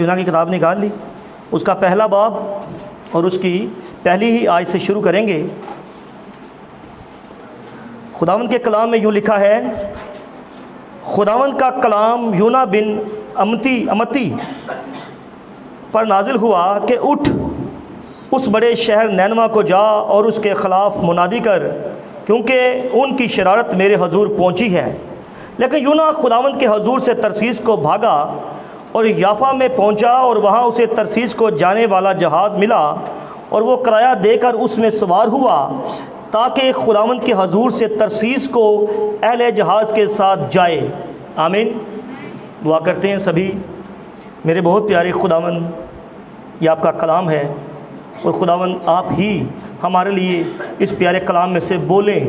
यूना की किताब निकाल ली, उसका पहला बाब और उसकी पहली ही आयत से शुरू करेंगे। खुदावंद के कलाम में यूँ लिखा है, खुदावंद का कलाम यूना बिन अमती पर नाजिल हुआ कि उठ, उस बड़े शहर नैनवा को जा और उसके ख़िलाफ़ मुनादी कर, क्योंकि उनकी शरारत मेरे हजूर पहुंची है। लेकिन यूना खुदावंद के हजूर से तरसीस को भागा और याफा में पहुंचा, और वहां उसे तरसीस को जाने वाला जहाज़ मिला और वो किराया देकर उसमें सवार हुआ, ताकि खुदावंद के हजूर से तरसीस को अहले जहाज़ के साथ जाए। आमीन। दुआ करते हैं सभी। मेरे बहुत प्यारे खुदावंद, ये आपका कलाम है और खुदावंद आप ही हमारे लिए इस प्यारे कलाम में से बोलें।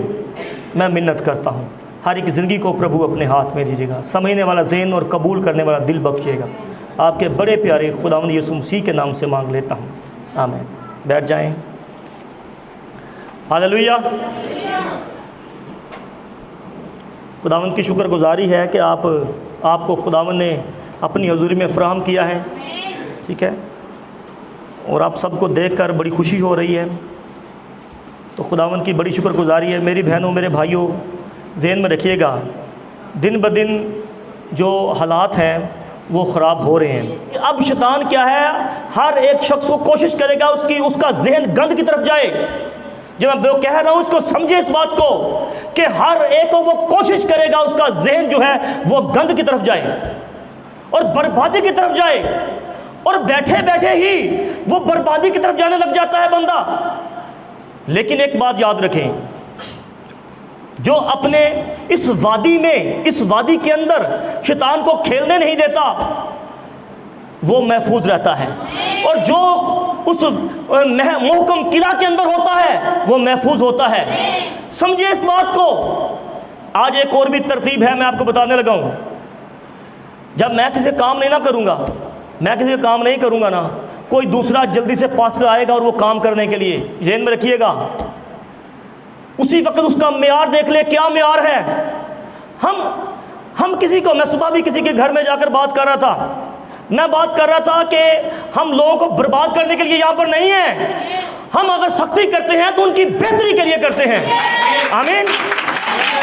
मैं मिन्नत करता हूँ, हर एक ज़िंदगी को प्रभु अपने हाथ में दीजिएगा, समझने वाला ज़हन और कबूल करने वाला दिल बख्शिएगा। आपके बड़े प्यारे खुदावंद यीशु मसीह के नाम से मांग लेता हूँ, आमीन। बैठ जाएं। हालेलुया। खुदावंद की शुक्रगुजारी है कि आपको खुदावंद ने अपनी हजूरी में फ़राहम किया है, ठीक है, और आप सबको देखकर बड़ी खुशी हो रही है। तो खुदावंद की बड़ी शुक्रगुजारी है। मेरी बहनों, मेरे भाइयों, ज़हन में रखिएगा, दिन ब दिन जो हालात हैं वो ख़राब हो रहे हैं। अब शैतान क्या है, हर एक शख्स को कोशिश करेगा उसका जहन गंद की तरफ जाए। जब मैं वो कह रहा हूँ, उसको समझे इस बात को कि हर एक को वो कोशिश करेगा उसका जहन जो है वो गंद की तरफ जाए और बर्बादी की तरफ जाए, और बैठे बैठे ही वो बर्बादी की तरफ जाने लग जाता है बंदा। लेकिन एक बात याद रखें, जो अपने इस वादी के अंदर शैतान को खेलने नहीं देता वो महफूज रहता है, और जो उस मोहकम किला के अंदर होता है वो महफूज होता है। समझिए इस बात को। आज एक और भी तरतीब है, मैं आपको बताने लगा हूँ। जब मैं किसी काम नहीं करूँगा ना, कोई दूसरा जल्दी से पास्टर आएगा और वो काम करने के लिए, ज़हन में रखिएगा, उसी वक्त उसका मेयार देख ले, क्या मेयार है। हम किसी को, मैं सुबह भी किसी के घर में जाकर बात कर रहा था, मैं बात कर रहा था कि हम लोगों को बर्बाद करने के लिए यहाँ पर नहीं है। हम अगर सख्ती करते हैं तो उनकी बेहतरी के लिए करते हैं। आमीन।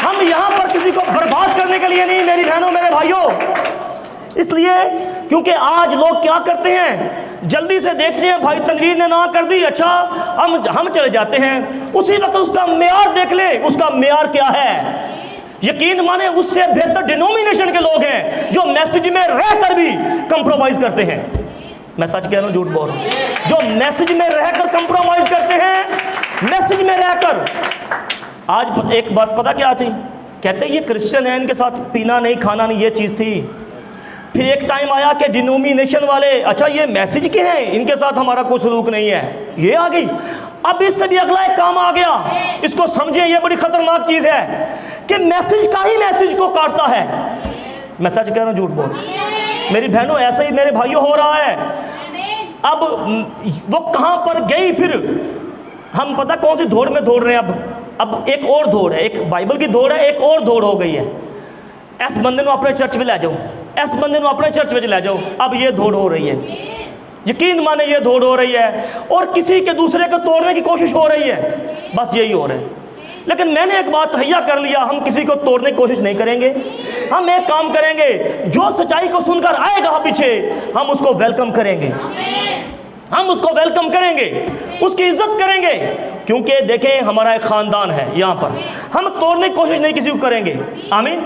हम यहाँ पर किसी को बर्बाद करने के लिए नहीं, मेरी बहनों, मेरे भाइयों। इसलिए क्योंकि आज लोग क्या करते हैं, जल्दी से देखते हैं भाई तनवीर ने ना कर दी, अच्छा हम चले जाते हैं, उसी वक्त उसका मेयार देख ले, उसका मेयार क्या है। यकीन माने उससे बेहतर डिनोमिनेशन के लोग हैं जो मैसेज में रहकर भी कंप्रोमाइज करते हैं। मैं सच कह रहा हूँ, झूठ बोल रहा हूँ। जो मैसेज में रहकर कंप्रोमाइज करते हैं, मैसेज में रहकर। आज एक बात पता क्या थी, कहते ये क्रिश्चियन है, इनके साथ पीना नहीं खाना नहीं, ये चीज़ थी। फिर एक टाइम आया कि डिनोमिनेशन वाले, अच्छा ये मैसेज के हैं, इनके साथ हमारा कोई सलूक नहीं है, ये आ गई। अब इससे भी अगला एक काम आ गया, इसको समझे, ये बड़ी खतरनाक चीज़ है कि मैसेज का ही मैसेज को काटता है। मैं सच कह रहा हूँ, झूठ बोल। मेरी बहनों, ऐसा ही मेरे भाइयों हो रहा है। अब वो कहाँ पर गई, फिर हम पता कौन सी दौड़ में दौड़ रहे हैं। अब एक और दौड़ है, एक बाइबल की दौड़ है, एक और दौड़ हो गई है। इस बंदे को अपने चर्च में ले जाओ, इस बंदे को अपने चर्च में ले जाओ। अब ये दौड़ हो रही है, यकीन माने ये दौड़ हो रही है, और किसी के दूसरे को तोड़ने की कोशिश हो रही है। बस यही हो रहा है। लेकिन मैंने एक बात तहैया कर लिया, हम किसी को तोड़ने की कोशिश नहीं करेंगे। हम एक काम करेंगे, जो सच्चाई को सुनकर आएगा पीछे, हम उसको वेलकम करेंगे, हम उसको वेलकम करेंगे, उसकी इज्जत करेंगे। क्योंकि देखें, हमारा एक ख़ानदान है यहाँ पर, हम तोड़ने की कोशिश नहीं किसी को करेंगे। आमीन।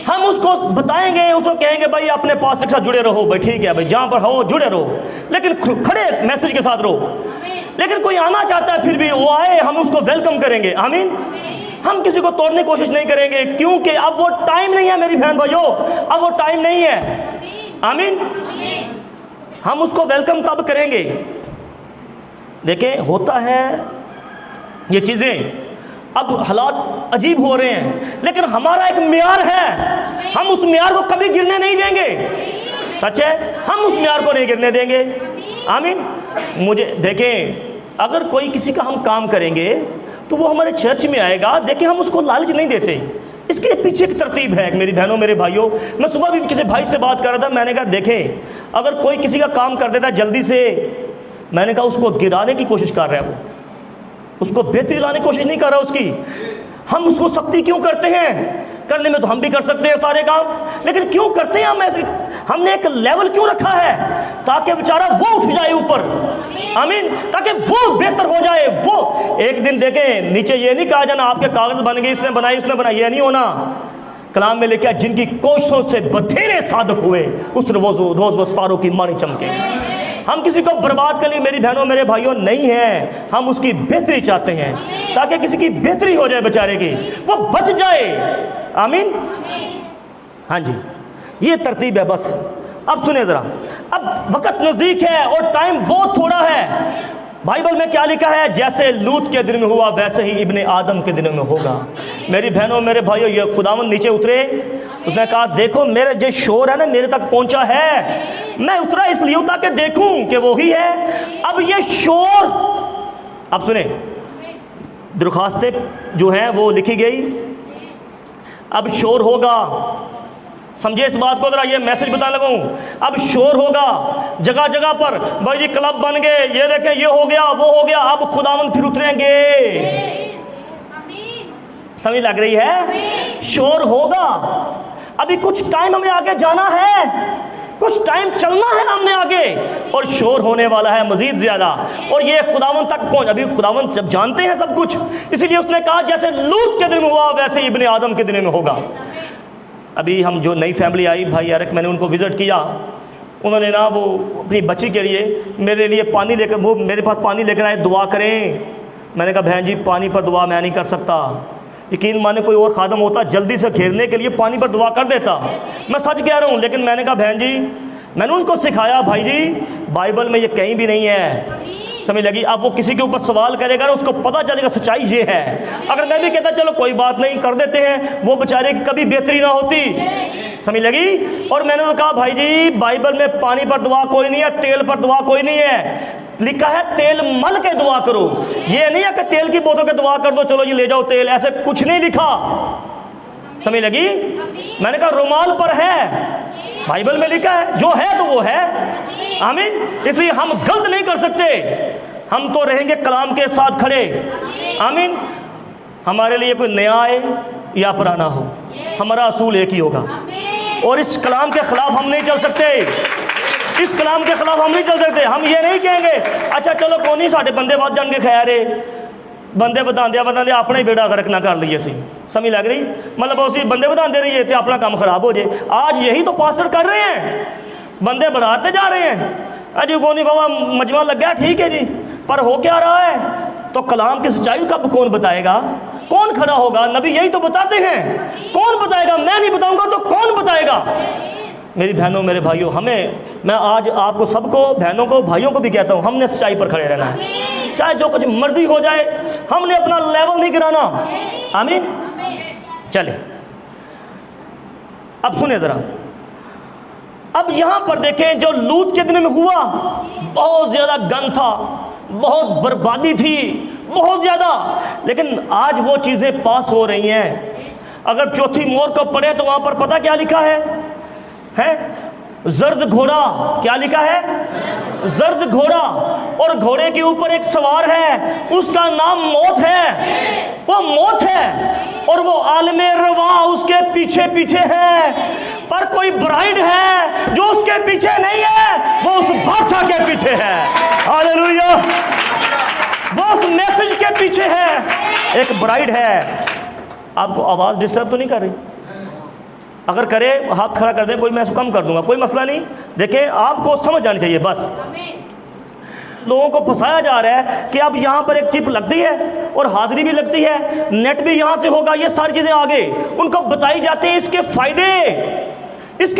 हम उसको बताएंगे, उसको कहेंगे भाई अपने पास के साथ जुड़े रहो, भाई ठीक है भाई, जहाँ पर हो जुड़े रहो, लेकिन खड़े मैसेज के साथ रहो। लेकिन कोई आना चाहता है, फिर भी वो आए, हम उसको वेलकम करेंगे। आमीन। हम किसी को तोड़ने की कोशिश नहीं करेंगे, क्योंकि अब वो टाइम नहीं है मेरी बहन भाइयों, अब वो टाइम नहीं है। आमीन। हम उसको वेलकम तब करेंगे। देखें, होता है ये चीज़ें, अब हालात अजीब हो रहे हैं, लेकिन हमारा एक मेयार है, हम उस मेयार को कभी गिरने नहीं देंगे। सच है, हम उस मेयार को नहीं गिरने देंगे। आमीन। मुझे देखें, अगर कोई किसी का हम काम करेंगे तो वो हमारे चर्च में आएगा, देखें हम उसको लालच नहीं देते, इसके पीछे एक तरतीब है मेरी बहनों मेरे भाइयों। मैं सुबह भी किसी भाई से बात कर रहा था, मैंने कहा देखें अगर कोई किसी का काम कर देता है जल्दी से, मैंने कहा उसको गिराने की कोशिश कर रहा है, वो उसको बेहतरी लाने की कोशिश नहीं कर रहा उसकी। हम उसको सख्ती क्यों करते हैं? करने में तो हम भी कर सकते हैं सारे काम, लेकिन क्यों करते हैं हम ऐसे? हमने एक लेवल क्यों रखा है? ताकि बेचारा वो उठ जाए ऊपर, आमीन, ताकि वो बेहतर हो जाए। वो एक दिन देखें नीचे ये नहीं कहा जाना आपके कागज बन गए, इसने बनाई उसने बनाई, ये नहीं होना। कलाम में लिखा जिनकी कोशिशों से बथेरे साधक हुए उस रोज वो सितारों की मानी चमके। हम किसी को बर्बाद करने मेरी बहनों मेरे भाइयों नहीं है, हम उसकी बेहतरी चाहते हैं ताकि किसी की बेहतरी हो जाए, बेचारे की वो बच जाए, आमीन। हाँ जी, ये तरतीब है बस। अब सुने ज़रा, अब वक्त नज़दीक है और टाइम बहुत थोड़ा है। बाइबल में क्या लिखा है? जैसे लूत के दिन में हुआ वैसे ही इब्ने आदम के दिनों में होगा। मेरी बहनों मेरे भाइयों, ये खुदावन नीचे उतरे, उसने कहा देखो मेरा जो शोर है ना मेरे तक पहुंचा है, मैं उतरा इसलिए ताकि देखूं कि वो ही है। अब ये शोर, अब सुने, दरख्वास्तें जो हैं वो लिखी गई, अब शोर होगा। समझे इस बात को ज़रा, ये मैसेज बताने लगा हूँ। अब शोर होगा जगह जगह पर, भाई जी क्लब बन गए, ये देखें ये हो गया वो हो गया। अब खुदावन फिर उतरेंगे, समझ लग रही है? शोर होगा। अभी कुछ टाइम हमें आगे जाना है, कुछ टाइम चलना है हमने आगे, और शोर होने वाला है मजीद ज़्यादा। और ये खुदावन तक पहुँच, अभी खुदावन जब जानते हैं सब कुछ, इसीलिए उसने कहा जैसे लूत के दिन में हुआ वैसे इब्ने आदम के दिन में होगा। अभी हम जो नई फैमिली आई, भाई यारक, मैंने उनको विज़िट किया, उन्होंने ना वो अपनी बच्ची के लिए मेरे लिए पानी लेकर, वो मेरे पास पानी लेकर आए, दुआ करें। मैंने कहा बहन जी पानी पर दुआ मैं नहीं कर सकता। यकीन माने कोई और खादम होता जल्दी से घेरने के लिए पानी पर दुआ कर देता, मैं सच कह रहा हूँ। लेकिन मैंने कहा बहन जी, मैंने उनको सिखाया भाई जी बाइबल में ये कहीं भी नहीं है, समझ लगी? अब वो किसी के ऊपर सवाल करेगा ना, उसको पता चलेगा सच्चाई ये है। अगर मैं भी कहता चलो कोई बात नहीं कर देते हैं, वो बेचारे की कभी बेहतरी ना होती, समझ लगी? और मैंने तो कहा भाई जी बाइबल में पानी पर दुआ कोई नहीं है, तेल पर दुआ कोई नहीं है, लिखा है तेल मल के दुआ करो। ये नहीं है कि तेल की बोतल के दुआ कर दो, चलो जी ले जाओ तेल, ऐसे कुछ नहीं लिखा, समझ लगी? मैंने कहा रुमाल पर है, बाइबल में लिखा है, जो है तो वो है, आमीन। इसलिए हम गलत नहीं कर सकते, हम तो रहेंगे कलाम के साथ खड़े, आमीन। हमारे लिए कोई नया आए या पुराना हो, हमारा असूल एक ही होगा, और इस कलाम के खिलाफ हम नहीं चल सकते, इस कलाम के खिलाफ हम नहीं चल सकते। हम ये नहीं कहेंगे अच्छा चलो कौन नहीं साढ़े बंदे बच जाएंगे, खैर बंदे बताते अपना ही बेड़ा गर्क ना कर लीए सी, समझ लग रही? मतलब उसी बंदे बताते रहिए तो अपना काम खराब हो जाए। आज यही तो पास्टर कर रहे हैं, बंदे बढ़ाते जा रहे हैं। अजी कौन नहीं बाबा मजमा लग गया, ठीक है जी, पर हो क्या रहा है? तो कलाम की सच्चाई कब कौन बताएगा? कौन खड़ा होगा? नबी यही तो बताते हैं, कौन बताएगा? मैं नहीं बताऊंगा तो कौन बताएगा? मेरी बहनों मेरे भाइयों, मैं आज आपको सबको, बहनों को भाइयों को भी कहता हूँ, हमने सच्चाई पर खड़े रहना है, चाहे जो कुछ मर्जी हो जाए, हमने अपना लेवल नहीं गिराना, आमीन। चले अब सुने जरा, अब यहां पर देखें जो लूत के दिन में हुआ, बहुत ज्यादा गन था, बहुत बर्बादी थी, बहुत ज्यादा। लेकिन आज वो चीजें पास हो रही हैं। अगर चौथी मोड़ को पढ़े तो वहां पर पता क्या लिखा है जर्द घोड़ा, क्या लिखा है? जर्द घोड़ा, और घोड़े के ऊपर एक सवार है, उसका नाम मौत है, वो मौत है, और वो आलमे रवा उसके पीछे पीछे है। पर कोई ब्राइड है जो उसके पीछे नहीं है, वो उस बादशाह के पीछे है, हालेलुया, वो उस मैसेज के पीछे है। एक ब्राइड है। आपको आवाज डिस्टर्ब तो नहीं कर रही? अगर करे हाथ खड़ा कर दे, कोई मैं कम कर दूंगा, कोई मसला नहीं। देखें आपको समझ आनी चाहिए बस। लोगों को फंसाया जा रहा है कि अब यहाँ पर एक चिप लगती है और हाजिरी भी लगती है, नेट भी यहाँ से होगा, ये सारी चीज़ें आगे उनको बताई जाती हैं। इसके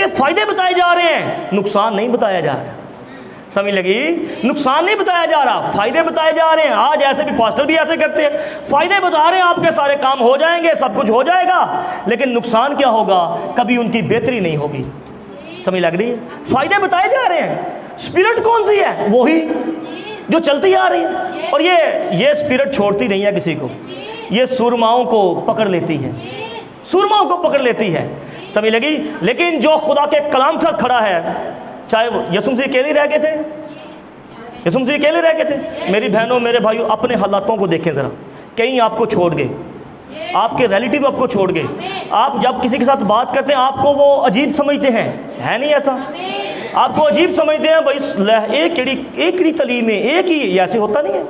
फायदे बताए जा रहे हैं, नुकसान नहीं बताया जा रहा, समझ लगी? नुकसान नहीं बताया जा रहा, फायदे बताए जा रहे हैं। आज ऐसे भी पास्टर भी ऐसे करते हैं, फायदे बता रहे हैं, आपके सारे काम हो जाएंगे, सब कुछ हो जाएगा, लेकिन नुकसान क्या होगा? कभी उनकी बेहतरी नहीं होगी, समझ लग रही है? फायदे बताए जा रहे हैं। स्पिरिट कौन सी है? वही जो चलती आ रही है, और ये स्पिरिट छोड़ती नहीं है किसी को, ये सुरमाओं को पकड़ लेती है, सूरमाओं को पकड़ लेती है, समझ लगी। लेकिन जो खुदा के कलाम से खड़ा है, चाहे वो यीशु मसीह अकेले रह गए थे, यीशु मसीह अकेले रह गए थे। मेरी बहनों मेरे भाइयों, अपने हालातों को देखें ज़रा। कहीं आपको छोड़ गए, आपके रिलेटिव आपको छोड़ गए, आप जब किसी के साथ बात करते हैं आपको वो अजीब समझते हैं, है नहीं ऐसा? आपको अजीब समझते हैं, भाई एक ही तलीम है, एक ही, ऐसे होता नहीं है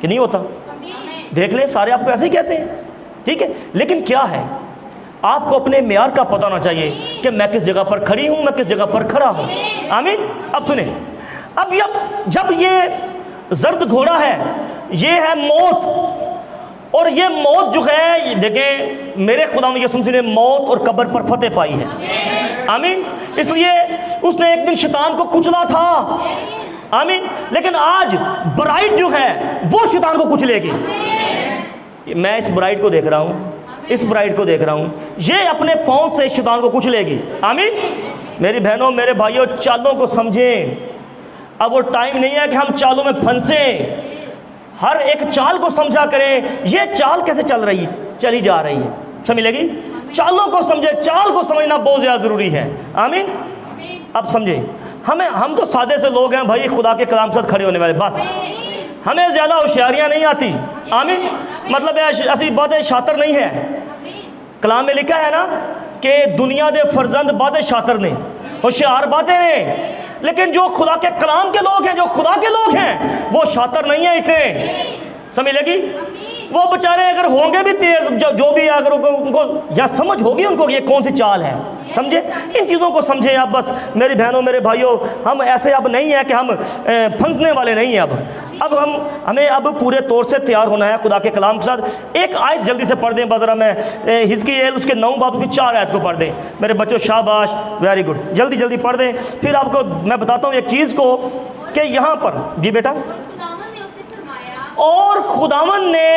कि नहीं होता? देख ले, सारे आपको ऐसे ही कहते हैं, ठीक है। लेकिन क्या है, आपको अपने मेयार का पता होना चाहिए कि मैं किस जगह पर खड़ी हूँ, मैं किस जगह पर खड़ा हूँ। आमीन। अब सुने, अब जब ये जर्द घोड़ा है, ये है मौत, और ये मौत जो है, देखें मेरे खुदा यीशु मसीह ने मौत और कब्र पर फतेह पाई है। आमीन। इसलिए उसने एक दिन शैतान को कुचला था। आमीन। लेकिन आज ब्राइड जो है वो शैतान को कुचलेगी। मैं इस ब्राइड को देख रहा हूँ, इस ब्राइड को देख रहा हूँ, ये अपने पाँव से शैतान को कुचलेगी। आमीन। मेरी बहनों मेरे भाइयों, चालों को समझें। अब वो टाइम नहीं है कि हम चालों में फंसें। हर एक चाल को समझा करें, ये चाल कैसे चली जा रही है, समझ लगी? चालों को समझे, चाल को समझना बहुत ज़्यादा ज़रूरी है। आमीन। अब समझें, हम तो सादे से लोग हैं भाई, खुदा के कलाम से खड़े होने वाले, बस हमें ज़्यादा होशियारियाँ नहीं आती। आमीन। मतलब ऐसी बातें शातर नहीं है। कलाम में लिखा है ना कि दुनिया दे फर्जंद बातें शातर ने, होशियार बातें ने, लेकिन जो खुदा के कलाम के लोग हैं, जो खुदा के लोग हैं, वो शातर नहीं है इतने, समझ लगी? वो बेचारे अगर होंगे भी तेज, जो भी अगर उनको या समझ होगी उनको ये कौन सी चाल है, समझे? इन चीज़ों को समझें आप बस। मेरी बहनों मेरे भाइयों, हम ऐसे अब नहीं है कि हम फंसने वाले नहीं हैं। अब हमें अब पूरे तौर से तैयार होना है खुदा के कलाम के साथ। एक आयत जल्दी से पढ़ दें बजरा में, हिजकियेल उसके 9 बाब की 4 आयत को पढ़ दें मेरे बच्चों, शाबाश, वेरी गुड, जल्दी जल्दी पढ़ दें। फिर आपको मैं बताता हूँ एक चीज़ को कि यहाँ पर, जी बेटा, और खुदावन ने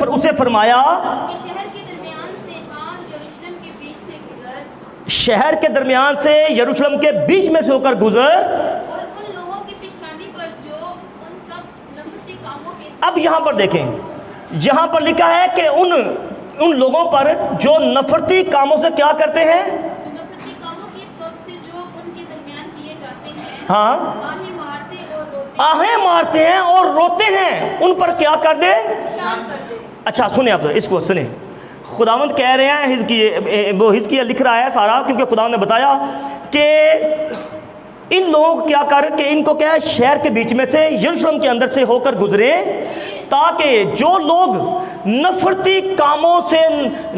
उसे फरमाया, शहर के दरमियान से यरूशलेम के बीच में से होकर गुजर, और उन लोगों की पेशानी पर जो उन सब नफरती कामों के। अब यहाँ पर देखें, यहाँ पर लिखा है कि उन लोगों पर जो नफरती कामों से क्या करते हैं, नफरती कामों के सब से जो उनके दरमियान किए जाते हैं, हाँ, आहें मारते हैं और रोते हैं, उन पर क्या कर दे? अच्छा सुने आप, इसको सुने। खुदावंद कह रहे हैं, हिजकिय्याह लिख रहा है सारा, क्योंकि खुदावंद ने बताया कि इन लोगों को क्या कर के, इनको क्या है, शहर के बीच में से यरूशलेम के अंदर से होकर गुजरे, ताकि जो लोग नफरती कामों से,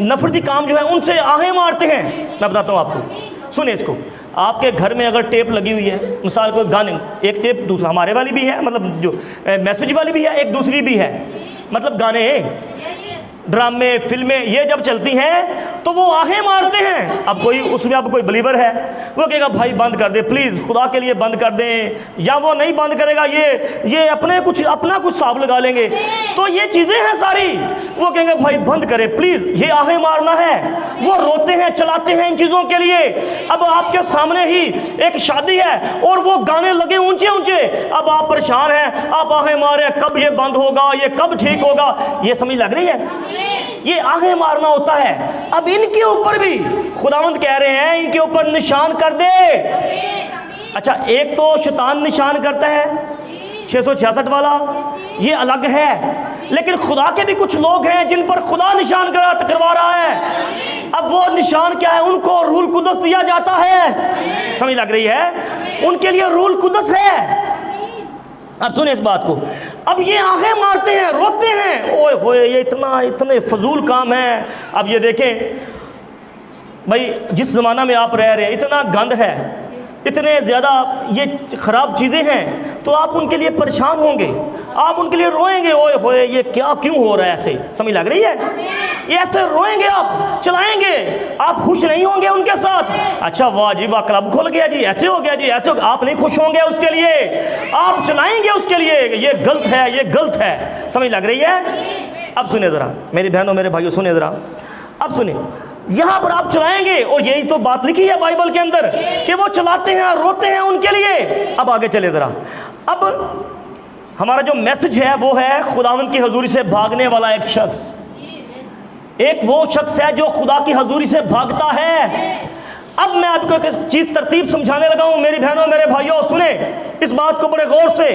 नफरती काम जो है उनसे आहें मारते हैं। मैं बताता हूँ आपको, सुने इसको। आपके घर में अगर टेप लगी हुई है, मिसाल को गाने, एक टेप दूसरा हमारे वाली भी है, मतलब जो मैसेज वाली भी है, एक दूसरी भी है, मतलब गाने, ड्रामे, फिल्में, ये जब चलती हैं तो वो आहें मारते हैं। अब कोई उसमें अब कोई बिलीवर है, वो कहेगा भाई बंद कर दे प्लीज़, खुदा के लिए बंद कर दें, या वो नहीं बंद करेगा, ये अपना कुछ हिसाब लगा लेंगे। तो ये चीज़ें हैं सारी, वो कहेंगे भाई बंद करें प्लीज़, ये आहें मारना है। वो रोते हैं, चलाते हैं इन चीज़ों के लिए। अब आपके सामने ही एक शादी है और वो गाने लगे ऊंचे ऊंचे, अब आप परेशान हैं, आप आहें मारे, कब ये बंद होगा, ये कब ठीक होगा, ये समझ लग रही है? ये आहें मारना होता है। अब इनके ऊपर भी खुदावंद कह रहे हैं, इनके ऊपर निशान कर दे। अच्छा, एक तो शैतान निशान करता है 666 वाला, ये अलग है, लेकिन खुदा के भी कुछ लोग हैं जिन पर खुदा निशान करवा रहा है। अब वो निशान क्या है? उनको रूल कुदस दिया जाता है, समझ लग रही है? उनके लिए रूल कुदस है। अब सुने इस बात को। अब ये आंखें मारते हैं, रोते हैं, ओए होए ये इतने फजूल काम है। अब ये देखें भाई, जिस ज़माना में आप रह रहे हैं इतना गंद है, इतने ज़्यादा ये ख़राब चीज़ें हैं, तो आप उनके लिए परेशान होंगे, आप उनके लिए रोएंगे, ओए होए ये क्या क्यों हो रहा है ऐसे, समझ लग रही है? ये ऐसे रोएंगे, आप चलाएंगे, आप खुश नहीं होंगे उनके साथ। अच्छा वाह जी वाह, क्लब खुल गया जी, ऐसे हो गया जी, ऐसे हो गया, आप नहीं खुश होंगे उसके लिए, आप चलाएंगे उसके लिए, ये गलत है, ये गलत है, समझ लग रही है? अब सुने ज़रा मेरी बहनों मेरे भाइयों, सुने ज़रा, अब सुने, यहाँ पर आप चलाएंगे, और यही तो बात लिखी है बाइबल के अंदर कि वो चलाते हैं, रोते हैं उनके लिए। अब आगे चले ज़रा। अब हमारा जो मैसेज है वो है खुदावंद की हजूरी से भागने वाला एक शख्स, एक वो शख्स है जो खुदा की हजूरी से भागता है। अब मैं आपको एक चीज तरतीब समझाने लगा हूं, मेरी बहनों मेरे भाइयों, सुने इस बात को बड़े गौर से।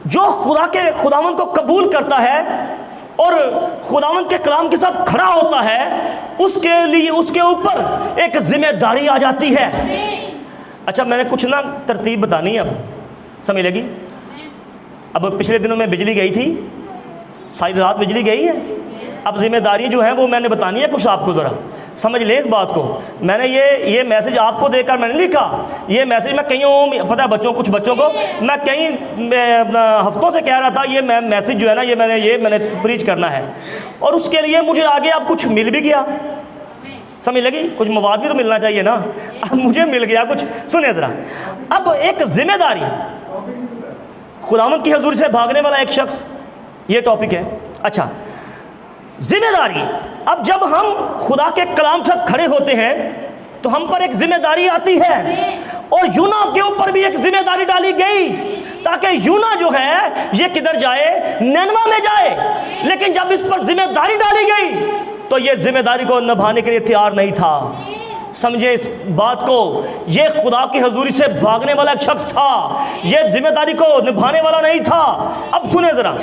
जो खुदावंद को कबूल करता है और खुदावंद के कलाम के साथ खड़ा होता है, उसके लिए उसके ऊपर एक जिम्मेदारी आ जाती है। अच्छा, मैंने कुछ ना तरतीब बतानी है, अब समझ लगी। अब पिछले दिनों में बिजली गई थी, सारी रात बिजली गई है। अब जिम्मेदारी जो है वो मैंने बतानी है कुछ आपको, ज़रा समझ लें इस बात को। मैंने ये मैसेज आपको देकर मैंने लिखा, ये मैसेज मैं कईयों, पता है कुछ बच्चों को मैं कई हफ्तों से कह रहा था ये मैसेज जो है ना, ये मैंने प्रीच करना है, और उसके लिए मुझे आगे अब कुछ मिल भी गया। समझ लगी, कुछ मवाद भी तो मिलना चाहिए ना, अब मुझे मिल गया कुछ। सुनिए ज़रा, अब एक जिम्मेदारी, खुदावंद की हजूरी से भागने वाला एक शख्स, ये टॉपिक है। अच्छा, जिम्मेदारी। अब जब हम खुदा के कलाम से खड़े होते हैं तो हम पर एक जिम्मेदारी आती है, और यूना के ऊपर भी एक जिम्मेदारी डाली गई, ताकि यूना जो है ये किधर जाए, निनवा में जाए। लेकिन जब इस पर जिम्मेदारी डाली गई तो ये जिम्मेदारी को निभाने के लिए तैयार नहीं था। समझे इस बात को, ये खुदा की हजूरी से भागने वाला एक शख्स था, ये जिम्मेदारी को निभाने वाला नहीं था। अब सुने जरा,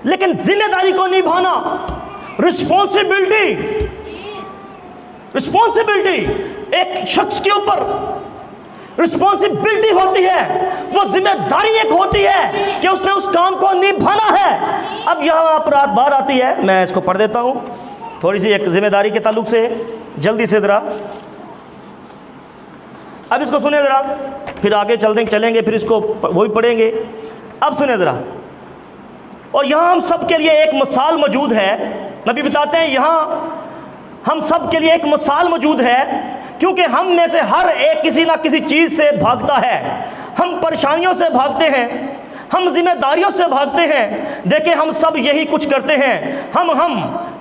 लेकिन जिम्मेदारी को निभाना, रिस्पॉन्सिबिलिटी एक शख्स के ऊपर रिस्पॉन्सिबिलिटी होती है, वो जिम्मेदारी एक होती है कि उसने उस काम को निभाना है। अब यहाँ पर बात आती है, मैं इसको पढ़ देता हूँ थोड़ी सी, एक जिम्मेदारी के ताल्लुक से, जल्दी से ज़रा। अब इसको सुने ज़रा, फिर आगे चलेंगे, फिर इसको वो भी पढ़ेंगे। अब सुने ज़रा, और यहाँ हम सब के लिए एक मिसाल मौजूद है। नबी बताते हैं यहाँ हम सब के लिए एक मिसाल मौजूद है, क्योंकि हम में से हर एक किसी ना किसी चीज़ से भागता है। हम परेशानियों से भागते हैं, हम जिम्मेदारियों से भागते हैं। देखिए, हम सब यही कुछ करते हैं।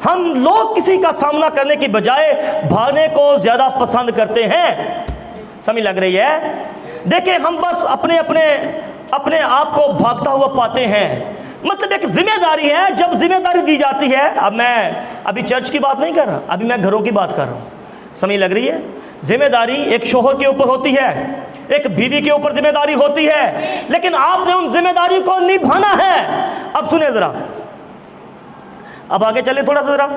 हम लोग किसी का सामना करने की बजाय भागने को ज़्यादा पसंद करते हैं। समझ लग रही है? देखिए, हम बस अपने आप को भागता हुआ पाते हैं। मतलब एक जिम्मेदारी है, जब जिम्मेदारी दी जाती है, अब मैं अभी चर्च की बात नहीं कर रहा, अभी मैं घरों की बात कर रहा हूँ। समझ लग रही है? जिम्मेदारी एक शोहर के ऊपर होती है, एक बीवी के ऊपर जिम्मेदारी होती है, लेकिन आपने उन जिम्मेदारी को निभाना है। अब सुने जरा, अब आगे चले थोड़ा सा जरा।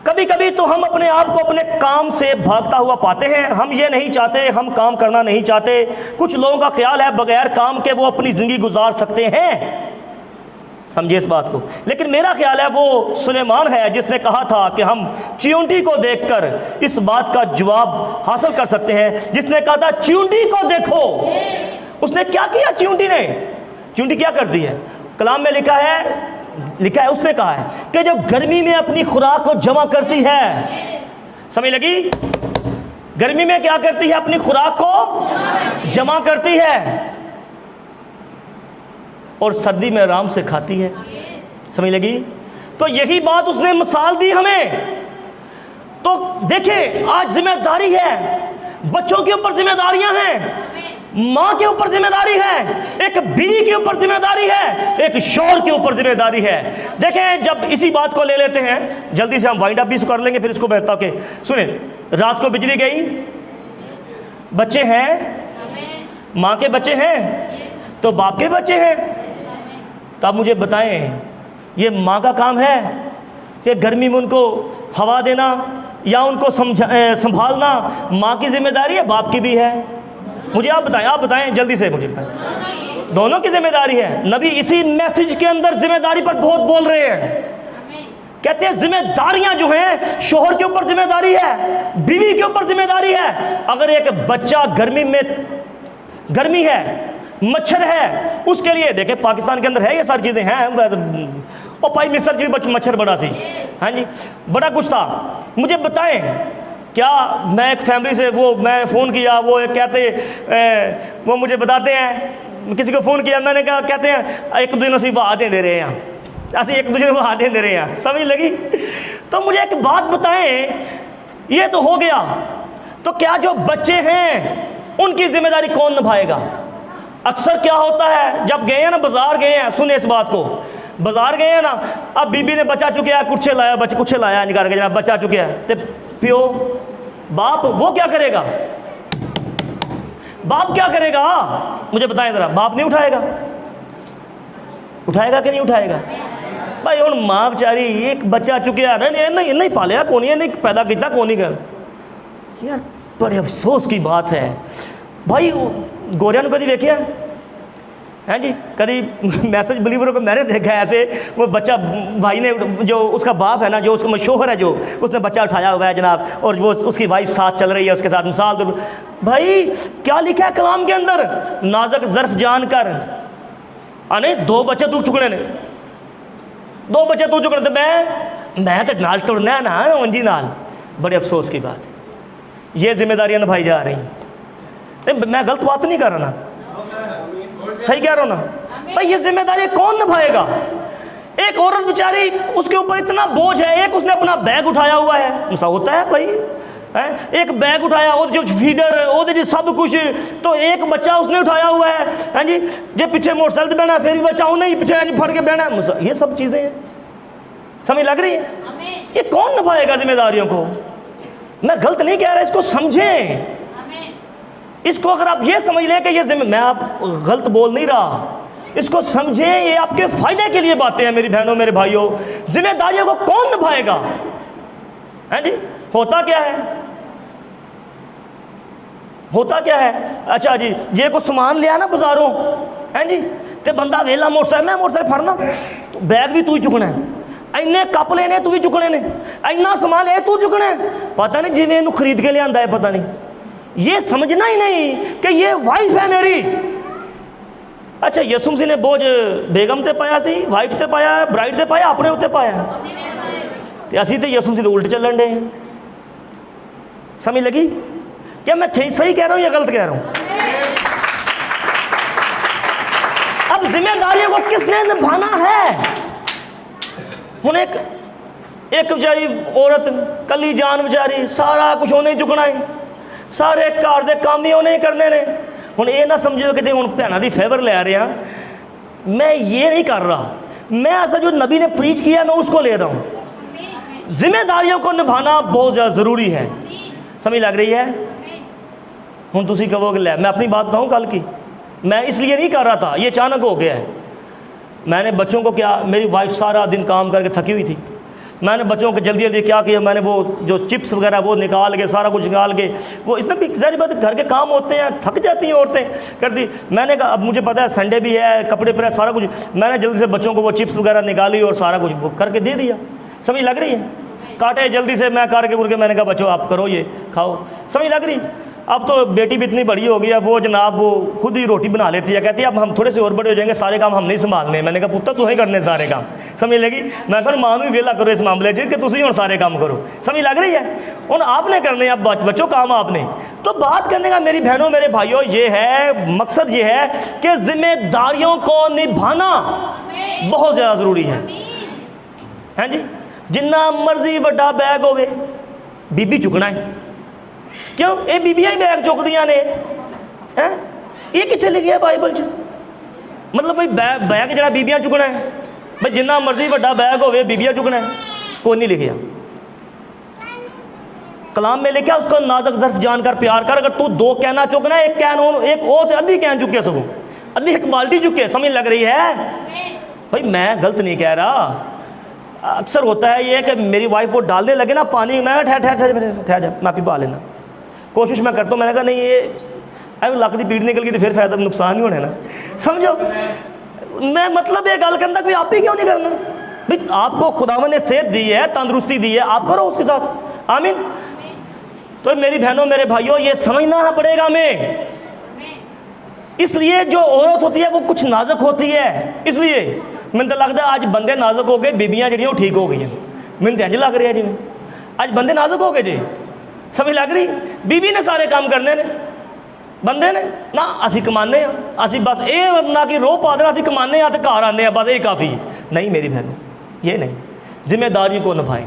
कभी कभी तो हम अपने आप को अपने काम से भागता हुआ पाते हैं। हम ये नहीं चाहते, हम काम करना नहीं चाहते। कुछ लोगों का ख्याल है बगैर काम के वो अपनी ज़िंदगी गुजार सकते हैं। समझिए इस बात को। लेकिन मेरा ख्याल है वो सुलेमान है जिसने कहा था कि हम चींटी को देखकर इस बात का जवाब हासिल कर सकते हैं। जिसने कहा था चींटी को देखो, उसने क्या किया? चींटी क्या करती है? कलाम में लिखा है, उसने कहा है कि जो गर्मी में अपनी खुराक को जमा करती है। समझ लगी? गर्मी में क्या करती है? अपनी खुराक को जमा करती है, और सर्दी में आराम से खाती है। समझ लगी? तो यही बात उसने मिसाल दी हमें। तो देखें, आज जिम्मेदारी है, बच्चों के ऊपर जिम्मेदारियां हैं, माँ के ऊपर जिम्मेदारी है, एक बीवी के ऊपर जिम्मेदारी है, एक शौहर के ऊपर जिम्मेदारी है। देखें, जब इसी बात को ले लेते हैं, जल्दी से हम वाइंड अप भी कर लेंगे, फिर इसको बेहतर के सुने। रात को बिजली गई, बच्चे हैं, माँ के बच्चे हैं तो बाप के बच्चे हैं। तो आप मुझे बताएं, ये माँ का काम है कि गर्मी में उनको हवा देना या उनको संभालना माँ की जिम्मेदारी है, बाप की भी है? मुझे आप बताएं जल्दी से, मुझे बताएं। दोनों की जिम्मेदारी है। नबी इसी मैसेज के अंदर जिम्मेदारी पर बहुत बोल रहे हैं। कहते हैं जिम्मेदारियां जो हैं, शोहर के ऊपर जिम्मेदारी है, बीवी के ऊपर जिम्मेदारी है। अगर एक बच्चा गर्मी है, मच्छर है, उसके लिए देखें पाकिस्तान के अंदर है ये सारी चीज़ें हैं, और पाई मिस्र जी मच्छर बड़ा सी, हाँ जी, बड़ा कुछ था। मुझे बताएं, क्या मैं एक फैमिली से मैं फ़ोन किया, वो वो मुझे बताते हैं, किसी को फ़ोन किया, मैंने कहा, कहते हैं एक दूसरे से आधे दे रहे हैं, ऐसे एक दूसरे को आधे दे रहे हैं। समझ लगी? तो मुझे एक बात बताएं, ये तो हो गया, तो क्या जो बच्चे हैं उनकी जिम्मेदारी कौन निभाएगा? अक्सर क्या होता है, जब गए हैं ना, बाजार गए हैं, सुने इस बात को, बाजार गए हैं ना, अब बीबी ने बच्चा चुके है, कुछ लाया, बच्चे कुछ लाया निकाल के, जनाब बच्चा चुके है, तो प्यो बाप वो क्या करेगा? बाप क्या करेगा? मुझे बताएं जरा, बाप नहीं उठाएगा? उठाएगा कि नहीं उठाएगा? भाई हूँ माँ बेचारी एक बच्चा चुकिया नहीं पालिया कौन है, नहीं पैदा किया कौन ही कर यार, बड़े अफसोस की बात है भाई। गोरिया कभी देखिया हैं जी, कभी मैसेज बिलीवरों को मैंने देखा है ऐसे, वो बच्चा भाई ने, जो उसका बाप है ना, जो उसका मशहूर है, जो उसने बच्चा उठाया हुआ है जनाब, और वो उसकी वाइफ साथ चल रही है उसके साथ, मिसाल तो भाई क्या लिखा है कलाम के अंदर, नाजुक ज़र्फ़ जानकर अने 2 बच्चे तू चुकने ने, 2 बच्चे तू चुकने, तो मैं तो नाल टुरना ना उंजी नाल। बड़े अफसोस की बात है, ये जिम्मेदारियां निभाई जा रही हैं। मैं गलत बात नहीं कर रहा ना, सही कह रहा हूँ ना भाई? ये जिम्मेदारी कौन निभाएगा? एक औरत बेचारी, उसके ऊपर इतना बोझ है, एक उसने अपना बैग उठाया हुआ है, ऐसा होता है भाई है? एक बैग उठाया, वो जो फीडर वो जो सब कुछ, तो एक बच्चा उसने उठाया हुआ है जी, जो पीछे मोटरसाइकिल बहना, फिर भी बच्चा उन्हें पीछे फड़ के बहना, ये सब चीज़ें हैं, समझ लग रही है? ये कौन निभाएगा जिम्मेदारियों को? मैं गलत नहीं कह रहा, इसको समझें, इसको अगर आप ये समझ लें कि ये मैं आप गलत बोल नहीं रहा, इसको समझें, ये आपके फायदे के लिए बातें हैं मेरी बहनों मेरे भाइयों। जिम्मेदारियों को कौन निभाएगा? हैं जी, होता क्या है, होता क्या है? अच्छा जी, जे को सामान लिया ना बाजारों, हैं जी, तो बंदा वेला मोटरसाइकिल, मैं मोटरसाइकिल फड़ना, तो बैग भी तू ही चुकना है, इन्ने कप लेने तू ही चुकने ने, इन्ना सामान है तू चुकना है, पता नहीं जिन्हें इन्हू खरीद के लिया है, पता नहीं, ये समझना ही नहीं कि ये वाइफ है मेरी। अच्छा, यसु मसीह ने बोझ बेगम ते पाया सी, वाइफ ते पाया, ब्राइड ते पाया, अपने उत्ते पाया, तो असी तो यसु मसीह उल्ट चलन डे। समझ लगी? क्या मैं सही कह रहा हूँ या गलत कह रहा हूँ? अब जिम्मेदारियों को किसने निभाना है? हूँ एक बेचारी औरत कली जान बेचारी, सारा कुछ उन्हें चुकना है, सारे घर के काम ही उन्हें करने ने। हूँ ये ना समझो कि हूँ भैनों की फेवर ले रहे हैं, मैं ये नहीं कर रहा, मैं ऐसा जो नबी ने प्रीच किया मैं उसको ले रहा हूँ। जिम्मेदारियों को निभाना बहुत ज़्यादा ज़रूरी है, समझ लग रही है? हूँ तुसी कहोगे ले मैं अपनी बात बताऊँ कल की, मैं इसलिए नहीं कर रहा था, ये अचानक हो गया है। मैंने बच्चों को क्या, मेरी वाइफ सारा दिन काम करके थकी हुई थी, मैंने बच्चों को जल्दी जल्दी क्या किया, मैंने वो जो चिप्स वगैरह वो निकाल के, सारा कुछ निकाल के, वो इसमें भी ज़ाहिर बात घर के काम होते हैं, थक जाती हैं औरतें कर दी। मैंने कहा अब मुझे पता है संडे भी है, कपड़े पर सारा कुछ, मैंने जल्दी से बच्चों को वो चिप्स वगैरह निकाली और सारा कुछ वो करके दे दिया। समझ लग रही है? काटे जल्दी से मैं करके मैंने कहा बच्चों आप करो ये खाओ। समझ लग रही? अब तो बेटी भी इतनी बड़ी हो गई है, वो जनाब वो खुद ही रोटी बना लेती है, कहती है अब हम थोड़े से और बड़े हो जाएंगे, सारे काम हम नहीं संभालने। मैंने कहा पुत्र तू ही करने सारे काम। समझ लगी? मैं कहूँ मां भी वेला करो इस मामले से कि तुम ही सारे काम करो। समझ लग रही है? उन आपने करने अब बच्चों काम आपने। तो बात करने का मेरी बहनों मेरे भाइयों ये है, मकसद ये है कि जिम्मेदारियों को निभाना बहुत ज़्यादा ज़रूरी है जी। जिन्ना मर्जी वड्डा बैग होवे बीबी चुकना है। क्यों? ये बीबियां ही बैग चुकदियां ने हैं? ये कितने लिखा है बाइबल च? मतलब भाई बैग जरा बीबियां चुकना है, भाई जिन्ना मर्जी वड्डा बैग होवे बीबियां चुकना है, कोई नहीं लिखिया। कलाम में लिखा उसको नाजुक ज़र्फ़ जानकर प्यार कर। अगर तू 2 कैना चुकना है, 1 कैन एक वो तो अद्धी कैन चुके, सगों अद्धी 1 बाल्टी चुके। समझ लग रही है? भाई मैं गलत नहीं कह रहा। अक्सर होता है ये कि मेरी वाइफ वो डालने लगे ना पानी, मैं ठहर जा मैं पा लेना, कोशिश मैं करता हूँ। मैंने कहा नहीं ये अभी लक की पीड़ निकल गई तो फिर फायदा नुकसान ही होना है ना। समझो मैं मतलब ये गल करना कोई आप ही क्यों नहीं करना? भाई आपको खुदावन ने सेहत दी है, तंदुरुस्ती दी है, आप करो उसके साथ। आमीन। तो मेरी बहनों मेरे भाइयों ये समझना पड़ेगा हमें। इसलिए जो औरत होती है वो कुछ नाजुक होती है, इसलिए मैंने तो लगता है आज बंदे नाजुक हो गए, बीबियाँ जी ठीक हो गई हैं। मैंने तो इंज लग रही है जी आज बंदे नाजुक हो गए जी। समझ लग रही? बीबी ने सारे काम करने ने, बंदे ने ना असी कमाने असी बस ये ना कि रो पा देना असी कमाने तो घर आने बस ये काफ़ी नहीं। मेरी बहनों ये नहीं, जिम्मेदारियों को निभाएं।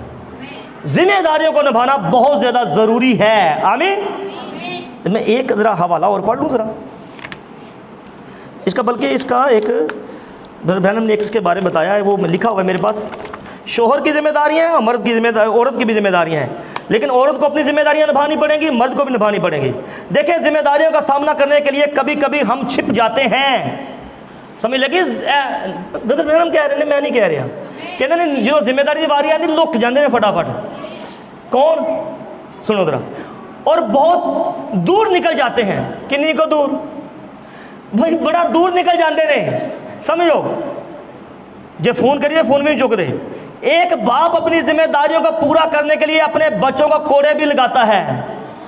जिम्मेदारियों को निभाना बहुत ज़्यादा ज़रूरी है। आमीन। मैं एक ज़रा हवाला और पढ़ लूँ ज़रा इसका, बल्कि इसका एक ब्रदर ब्रैनम ने इसके बारे में बताया है, वो लिखा हुआ है मेरे पास। शोहर की जिम्मेदारियाँ हैं और मर्द की जिम्मेदारी, औरत की भी जिम्मेदारियाँ हैं, लेकिन औरत को अपनी जिम्मेदारियाँ निभानी पड़ेंगी, मर्द को भी निभानी पड़ेंगी। देखिए, जिम्मेदारियों का सामना करने के लिए कभी कभी हम छिप जाते हैं। समझ लगी? ब्रदर ब्रैनम कह रहे हैं, मैं नहीं कह रहा। कहते हैं जो जिम्मेदारी की बारी आती लुक जाते हैं फटाफट। कौन? सुनो जरा। और बहुत दूर निकल जाते हैं। किन्हीं को दूर? भाई बड़ा दूर निकल जाते ने, समझो। जो फ़ोन करिए, फ़ोन भी चुक दे। एक बाप अपनी जिम्मेदारियों को पूरा करने के लिए अपने बच्चों को कोड़े भी लगाता है,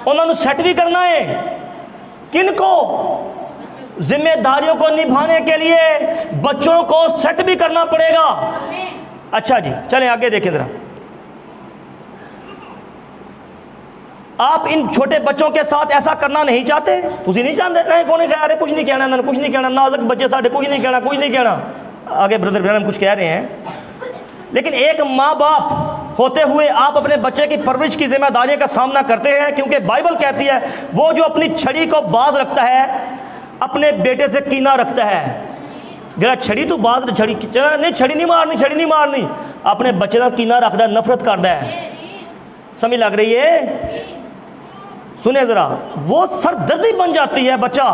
उन्होंने सेट भी करना है। किनको? जिम्मेदारियों को निभाने के लिए बच्चों को सेट भी करना पड़ेगा। अच्छा जी, चलें आगे देखें जरा। आप इन छोटे बच्चों के साथ ऐसा करना नहीं चाहते? तुझे नहीं चाहते? नहीं, कौन कह रहे? कुछ नहीं कहना, ना कुछ नहीं कहना, नाजुक बच्चे साढ़े कुछ नहीं कहना, कुछ नहीं कहना। आगे ब्रदर ब्रैनम कुछ कह रहे हैं। लेकिन एक माँ बाप होते हुए आप अपने बच्चे की परवरिश की जिम्मेदारियों का सामना करते हैं, क्योंकि बाइबल कहती है वो जो अपनी छड़ी को बाज रखता है अपने बेटे से कीना रखता है। जरा छड़ी तो बाज, छड़ी नहीं, छड़ी नहीं मारनी, छड़ी नहीं मारनी, अपने बच्चे का कीना रखता है, नफरत करता है। समझ लग रही है? सुने जरा, वो सरदर्दी बन जाती है बच्चा।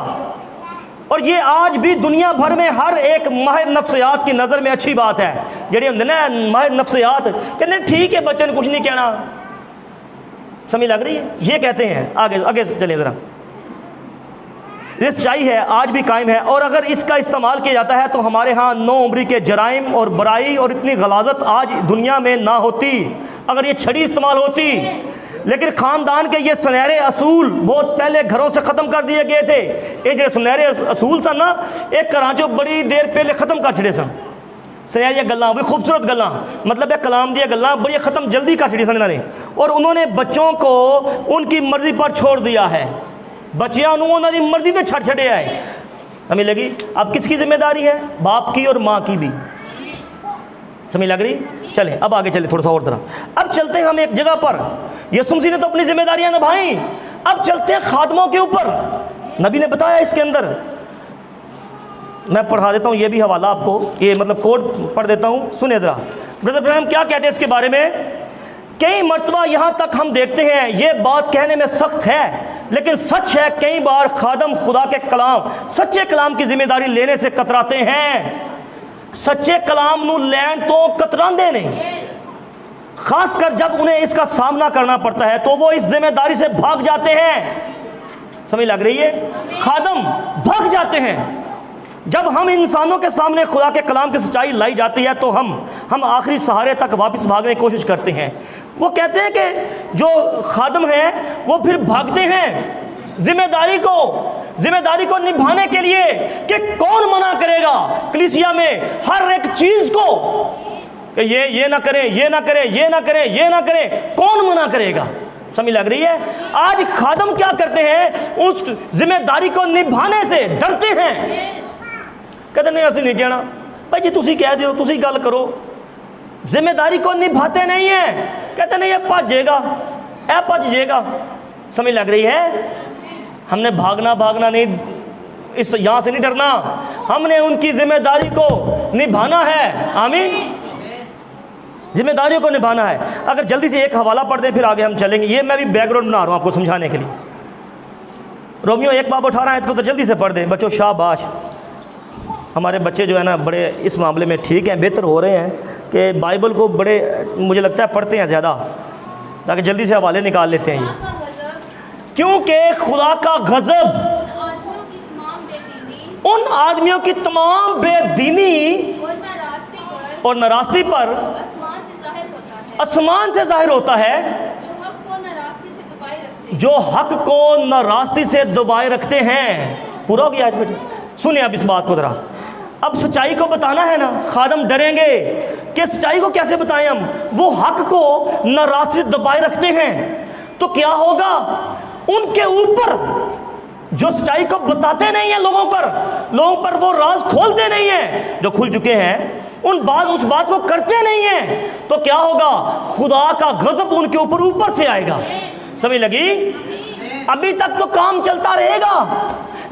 और ये आज भी दुनिया भर में हर एक माहिर नफ्सियात की नज़र में अच्छी बात है। जड़ी हम ना माहिर नफ्सियात कहते ठीक है, बच्चे ने कुछ नहीं कहना। समझ लग रही है? ये कहते हैं। आगे आगे चले जरा। ये सच्चाई है, आज भी कायम है। और अगर इसका इस्तेमाल किया जाता है तो हमारे यहाँ 9 उम्री के जराइम और बुराई और इतनी गलाजत आज दुनिया में ना होती अगर ये छड़ी इस्तेमाल होती। लेकिन ख़ानदान के ये सुनहरे असूल बहुत पहले घरों से ख़त्म कर दिए गए थे। ये जो सुनहरे असूल सन ना, एक कराचो बड़ी देर पहले ख़त्म कर छड़े सन। सुनहरी गल्लां, भी खूबसूरत गल्लां, मतलब है कलाम दी गल्लां बड़ी ख़त्म जल्दी कर छड़ी सन इन्होंने। और उन्होंने बच्चों को उनकी मर्ज़ी पर छोड़ दिया है। बच्चियां उन्होंने मर्ज़ी से छड़ छड़े आए। हमें लगी अब किसकी जिम्मेदारी है? बाप की और माँ की भी। समझ लग रही? चलें अब आगे चले थोड़ा सा और तरह। अब चलते हैं हम एक जगह पर। यीशु मसीह ने तो अपनी जिम्मेदारियां निभाई, अब चलते हैं खादमों के ऊपर। नबी ने बताया इसके अंदर, मैं पढ़ा देता हूँ ये भी हवाला आपको, ये मतलब कोड पढ़ देता हूँ, सुने ज़रा। ब्रदर ब्रैनम क्या कहते हैं इसके बारे में। कई मरतबा यहाँ तक हम देखते हैं, ये बात कहने में सख्त है लेकिन सच है, कई बार खादम खुदा के कलाम, सच्चे कलाम की जिम्मेदारी लेने से कतराते हैं। सच्चे कलाम नू लैन तो कतरांदे नहीं, खासकर जब उन्हें इसका सामना करना पड़ता है तो वो इस जिम्मेदारी से भाग जाते हैं। समझ लग रही है? खादम भाग जाते हैं। जब हम इंसानों के सामने खुदा के कलाम की सच्चाई लाई जाती है तो हम आखिरी सहारे तक वापस भागने की कोशिश करते हैं। वो कहते हैं कि जो खादम हैं वो फिर भागते हैं जिम्मेदारी को निभाने के लिए कि कौन मना करेगा कलीसिया में हर एक चीज़ को कि ये ना करें, ये ना करें, ये ना करें, ये ना करें, कौन मना करेगा? समझ लग रही है? आज खादम क्या करते हैं? उस जिम्मेदारी को निभाने से डरते हैं। कहते नहीं असं नहीं कहना भाई जी, तुसी कह दो, तुसी गल करो। जिम्मेदारी को निभाते नहीं है, कहते नहीं ये भज जाएगा। समझ लग रही है? हमने भागना नहीं, इस यहाँ से नहीं डरना, हमने उनकी जिम्मेदारी को निभाना है। आमीन। जिम्मेदारियों को निभाना है। अगर जल्दी से एक हवाला पढ़ दें फिर आगे हम चलेंगे। ये मैं भी बैकग्राउंड बना रहा हूँ आपको समझाने के लिए। रोमियो 1:18 आयत को तो जल्दी से पढ़ दें बच्चों। शाबाश, हमारे बच्चे जो है ना बड़े इस मामले में ठीक हैं, बेहतर हो रहे हैं कि बाइबल को बड़े मुझे लगता है पढ़ते हैं ज़्यादा, ताकि जल्दी से हवाले निकाल लेते हैं ये। क्योंकि खुदा का गज़ब उन आदमियों की तमाम बेदीनी और नाराज़गी पर आसमान से जाहिर होता है, जो हक को नाराज़गी से दबाए रखते हैं। पूरा हो गया आज बेटे? सुनिए अब इस बात को ज़रा। अब सच्चाई को बताना है ना, खादम डरेंगे कि सच्चाई को कैसे बताएं हम। वो हक को नाराज़गी से दबाए रखते हैं तो क्या होगा? उनके ऊपर जो सच्चाई को बताते नहीं है लोगों पर वो राज खोलते नहीं है, जो खुल चुके हैं उस बात को करते नहीं हैं, तो क्या होगा? खुदा का गजब उनके ऊपर से आएगा। समझ लगी? अभी तक तो काम चलता रहेगा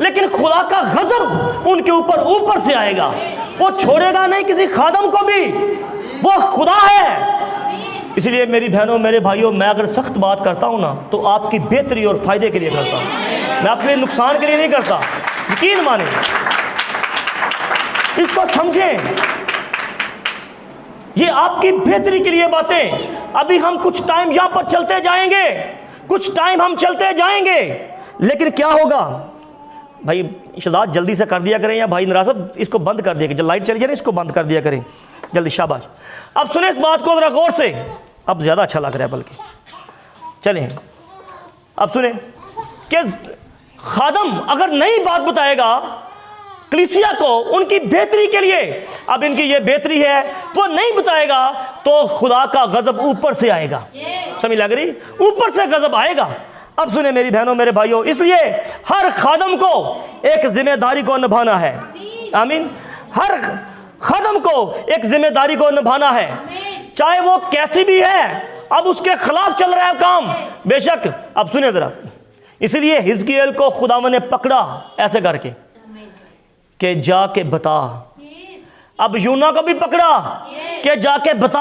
लेकिन खुदा का गजब उनके ऊपर से आएगा। वो छोड़ेगा नहीं किसी खादम को भी, वो खुदा है। इसलिए मेरी बहनों मेरे भाइयों, मैं अगर सख्त बात करता हूँ ना तो आपकी बेहतरी और फायदे के लिए करता हूँ, मैं अपने नुकसान के लिए नहीं करता। यकीन माने, इसको समझें, ये आपकी बेहतरी के लिए बातें। अभी हम कुछ टाइम यहां पर चलते जाएंगे, कुछ टाइम हम चलते जाएंगे, लेकिन क्या होगा भाई? शहजाद जल्दी से कर दिया करें, या भाई नरासत इसको बंद कर दिया करें, जब लाइट चली जाए ना इसको बंद कर दिया करें जल्दी, शाबाश। अब सुने इस बात को जरा गौर से, अब ज़्यादा अच्छा लग रहा है बल्कि। चलें अब सुने कि खादम अगर नई बात बताएगा कलीसिया को उनकी बेहतरी के लिए, अब इनकी ये बेहतरी है वो नहीं बताएगा तो खुदा का गजब ऊपर से आएगा। समझ लग रही? ऊपर से गजब आएगा। अब सुने मेरी बहनों मेरे भाइयों, इसलिए हर खादम को एक जिम्मेदारी को निभाना है। आमीन। हर खादम को एक जिम्मेदारी को निभाना है, चाहे वो कैसी भी है। अब उसके खिलाफ चल रहा है काम, बेशक। अब सुने जरा, इसलिए हिजकियेल को खुदावन ने पकड़ा ऐसे करके कि जाके बता। अब यूना को भी पकड़ा कि जाके बता।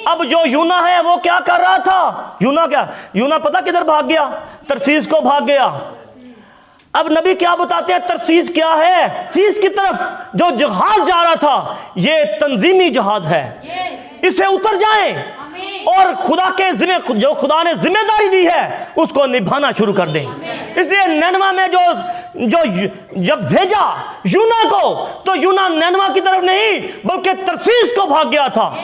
अब जो यूना है वो क्या कर रहा था? यूना पता किधर भाग गया? तरसीस को भाग गया। अब नबी क्या बताते हैं? तरसीस क्या है? सीस की तरफ जो जहाज जा रहा था, ये तंजीमी जहाज है, इसे उतर जाएं और खुदा के जो खुदा ने जिम्मेदारी दी है उसको निभाना शुरू कर दें। इसलिए नैनवा में जो जब भेजा यूना को, तो यूना नैनवा की तरफ नहीं बल्कि तरसीस को भाग गया था।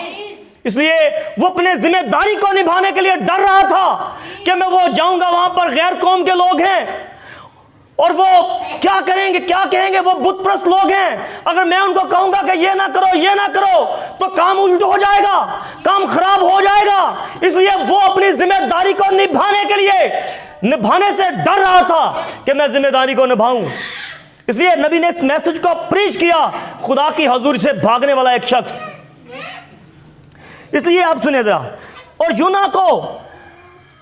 इसलिए वो अपने जिम्मेदारी को निभाने के लिए डर रहा था कि मैं वो जाऊंगा, वहां पर गैर कौम के लोग हैं और वो क्या करेंगे, क्या कहेंगे, वो बुतप्रस्त लोग हैं। अगर मैं उनको कहूंगा कि ये ना करो, ये ना करो, तो काम उल्टा हो जाएगा, काम खराब हो जाएगा। इसलिए वो अपनी जिम्मेदारी को निभाने से डर रहा था कि मैं जिम्मेदारी को निभाऊं। इसलिए नबी ने इस मैसेज को प्रीच किया, खुदा की हजूरी से भागने वाला एक शख्स। इसलिए आप सुनिए जरा, और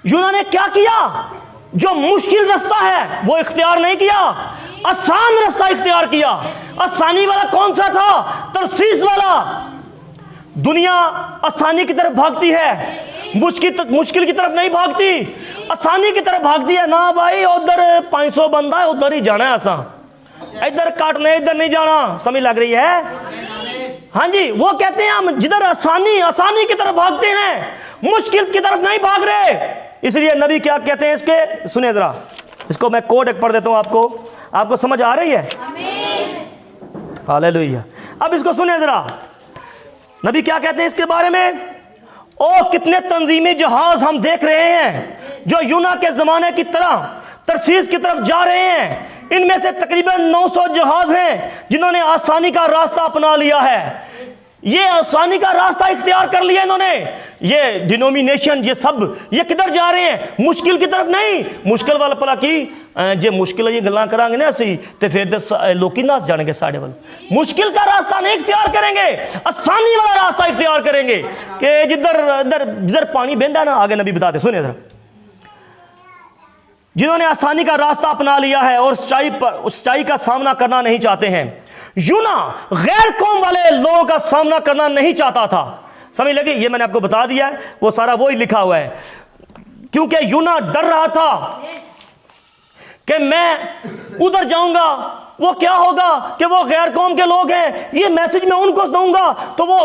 यूना ने क्या किया? जो मुश्किल रास्ता है वो इख्तियार नहीं किया, आसान रास्ता इख्तियार किया। आसानी वाला कौन सा था? तरसीस वाला। दुनिया आसानी की तरफ भागती है, मुश्किल की तरफ नहीं भागती, आसानी की तरफ भागती है। ना भाई, उधर 500 बंदा है, उधर ही जाना है, आसान, इधर काटना है, इधर नहीं जाना। समझ लग रही है? हाँ जी, वो कहते हैं हम जिधर आसानी की तरफ भागते हैं, मुश्किल की तरफ नहीं भाग रहे। इसलिए नबी क्या कहते हैं इसके, सुनिए जरा, इसको मैं कोड एक पढ़ देता हूं, आपको समझ आ रही है? हालेलुया। अब इसको सुनिए जरा, नबी क्या कहते हैं इसके बारे में। ओ कितने तंजीमी जहाज हम देख रहे हैं जो यूना के जमाने की तरह तरसीस की तरफ जा रहे हैं। इनमें से तकरीबन 900 जहाज हैं जिन्होंने आसानी का रास्ता अपना लिया है। ये आसानी का रास्ता इख्तियार कर लिया इन्होंने। ये डिनोमिनेशन, ये सब, ये किधर जा रहे हैं? मुश्किल की तरफ नहीं। मुश्किल वाला भला की जे मुश्किल ये गल्लां करांगे ना असी ते फिर ते लोकी नाच जाएंगे साढ़े वाल। मुश्किल का रास्ता नहीं इख्तियार करेंगे, आसानी वाला रास्ता इख्तियार करेंगे कि जिधर पानी बहता ना। आगे नबी बताते, सुनिए जरा, जिन्होंने आसानी का रास्ता अपना लिया है और सच्चाई का सामना करना नहीं चाहते हैं। यूना गैर कौम वाले लोगों का सामना करना नहीं चाहता था। समझ लगी? ये मैंने आपको बता दिया है, वो सारा वो ही लिखा हुआ है। क्योंकि यूना डर रहा था कि मैं उधर जाऊंगा, वो क्या होगा कि वो गैर कौम के लोग हैं, ये मैसेज मैं उनको दूंगा तो वो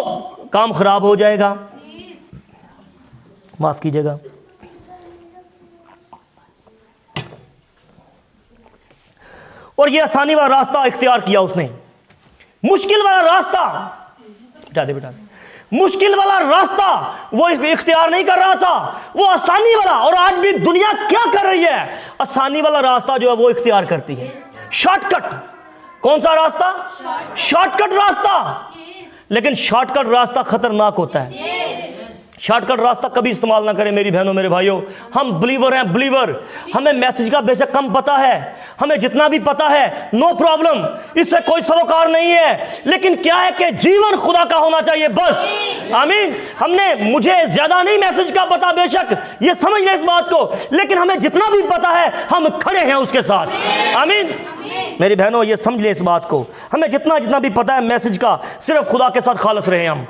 काम खराब हो जाएगा। माफ कीजिएगा। और ये आसानी वाला रास्ता इख्तियार किया उसने। मुश्किल वाला रास्ता बेटा दे, मुश्किल वाला रास्ता वो इख्तियार नहीं कर रहा था, वो आसानी वाला। और आज भी दुनिया क्या कर रही है? आसानी वाला रास्ता जो है वो इख्तियार करती है। शॉर्टकट, कौन सा रास्ता? शॉर्टकट रास्ता। लेकिन शॉर्टकट रास्ता खतरनाक होता है। शॉर्टकट रास्ता कभी इस्तेमाल ना करें मेरी बहनों मेरे भाइयों। हम बिलीवर हैं, बिलीवर। हमें मैसेज का बेशक कम पता है, हमें जितना भी पता है नो प्रॉब्लम, इससे कोई सरोकार नहीं है। लेकिन क्या है कि जीवन खुदा का होना चाहिए, बस। आमीन। मुझे ज्यादा नहीं मैसेज का पता, बेशक ये समझ लें इस बात को, लेकिन हमें जितना भी पता है हम खड़े हैं उसके साथ। आमीन। मेरी बहनों ये समझ लें इस बात को, हमें जितना जितना भी पता है मैसेज का, सिर्फ खुदा के साथ खालस रहे हम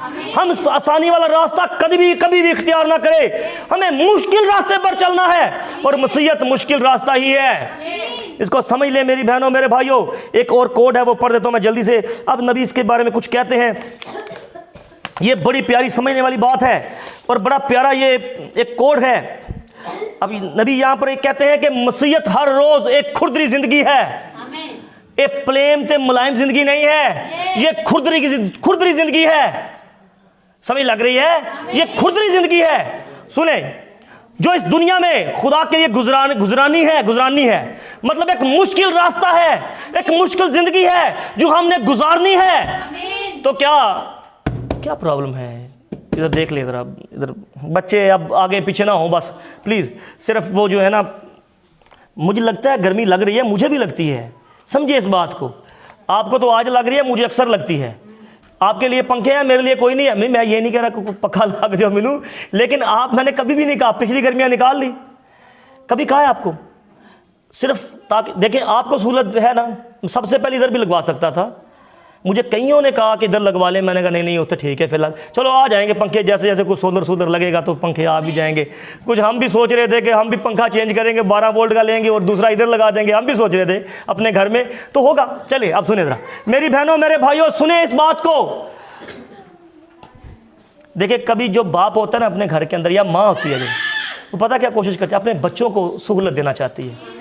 आसानी वाला रास्ता कभी भी इख्तियार ना करें। हमें मुश्किल रास्ते पर चलना है और मसीहत मुश्किल रास्ता ही है, इसको समझ ले मेरी बहनों मेरे भाइयों। एक और कोड है वो पढ़ देता हूं मैं जल्दी से। अब नबी इसके बारे में कुछ कहते हैं, ये बड़ी प्यारी समझने वाली बात है और बड़ा प्यारा ये एक कोड है। अब नबी यहां पर एक कहते हैं कि मसीहत हर रोज एक खुरदरी जिंदगी है, एक प्लेन ते मुलायम जिंदगी नहीं है, ये खुरदरी जिंदगी है। समझ लग रही है? ये खुरदरी जिंदगी है। सुने, जो इस दुनिया में खुदा के लिए गुजरानी है, मतलब एक मुश्किल रास्ता है, एक मुश्किल जिंदगी है जो हमने गुजारनी है। तो क्या प्रॉब्लम है? इधर देख ले, इधर बच्चे अब आगे पीछे ना हो बस प्लीज़। सिर्फ वो जो है ना, मुझे लगता है गर्मी लग रही है, मुझे भी लगती है, समझिए इस बात को। आपको तो आज लग रही है, मुझे अक्सर लगती है। आपके लिए पंखे हैं, मेरे लिए कोई नहीं है। मैं ये नहीं कह रहा पक्का लग दो मीनू, लेकिन मैंने कभी भी नहीं कहा पिछली गर्मियाँ निकाल ली, कभी कहा है आपको? सिर्फ ताकि देखें आपको सहूलत है ना। सबसे पहले इधर भी लगवा सकता था, मुझे कईयों ने कहा कि इधर लगवा लें, मैंने कहा नहीं होता ठीक है फिलहाल चलो आ जाएंगे पंखे, जैसे जैसे कुछ सोलर लगेगा तो पंखे आ भी जाएंगे। कुछ हम भी सोच रहे थे कि हम भी पंखा चेंज करेंगे, 12 वोल्ट का लेंगे और दूसरा इधर लगा देंगे, हम भी सोच रहे थे अपने घर में, तो होगा। चलिए अब सुने ज़रा मेरी बहनों मेरे भाइयों, सुने इस बात को। देखिए कभी जो बाप होता है ना अपने घर के अंदर, या माँ होती है जो, वो पता क्या कोशिश करती है, अपने बच्चों को सहूलत देना चाहती है।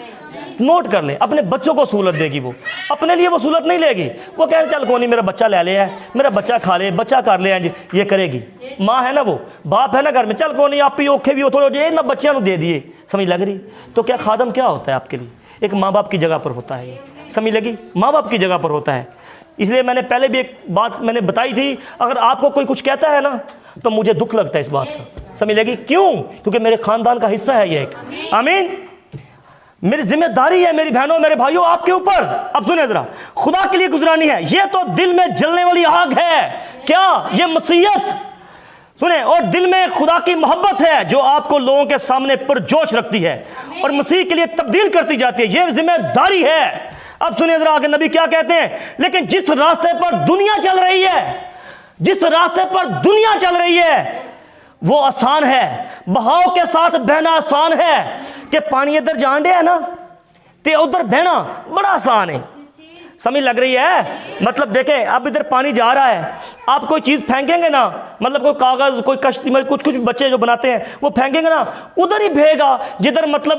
नोट कर ले, अपने बच्चों को सहूलत देगी, वो अपने लिए वो सहूलत नहीं लेगी। वो कहे चल कोई नहीं, मेरा बच्चा ले ले है, मेरा बच्चा खा ले, बच्चा कर ले, ये करेगी। माँ है ना, वो बाप है ना घर में, चल कोई नहीं आप भी औखे भी हो थोड़े ना, बच्चियां को दे दिए। समझ लग रही? तो क्या खादम क्या होता है आपके लिए? एक माँ बाप की जगह पर होता है, समझ लगी? माँ बाप की जगह पर होता है। इसलिए मैंने पहले भी एक बात मैंने बताई थी, अगर आपको कोई कुछ कहता है ना तो मुझे दुख लगता है इस बात का, समझ लगी? क्यों? क्योंकि मेरे खानदान का हिस्सा है ये एक। आमीन। मेरी जिम्मेदारी है मेरी बहनों मेरे भाइयों आपके ऊपर। अब सुने जरा, खुदा के लिए गुजरानी है, ये तो दिल में जलने वाली आग है। क्या? ये मसीहत। सुने, और दिल में खुदा की मोहब्बत है जो आपको लोगों के सामने पुरजोश रखती है और मसीह के लिए तब्दील करती जाती है। ये जिम्मेदारी है। अब सुनिए जरा आगे नबी क्या कहते हैं, लेकिन जिस रास्ते पर दुनिया चल रही है, जिस रास्ते पर दुनिया चल रही है वो आसान है, बहाव के साथ बहना आसान है। कि पानी इधर जान दे है ना ते उधर बहना बड़ा आसान है। समझ लग रही है? मतलब देखें अब इधर पानी जा रहा है, आप कोई चीज़ फेंकेंगे ना, मतलब कोई कागज़ कोई कश्ती में कुछ बच्चे जो बनाते हैं वो फेंकेंगे ना, उधर ही बहेगा जिधर मतलब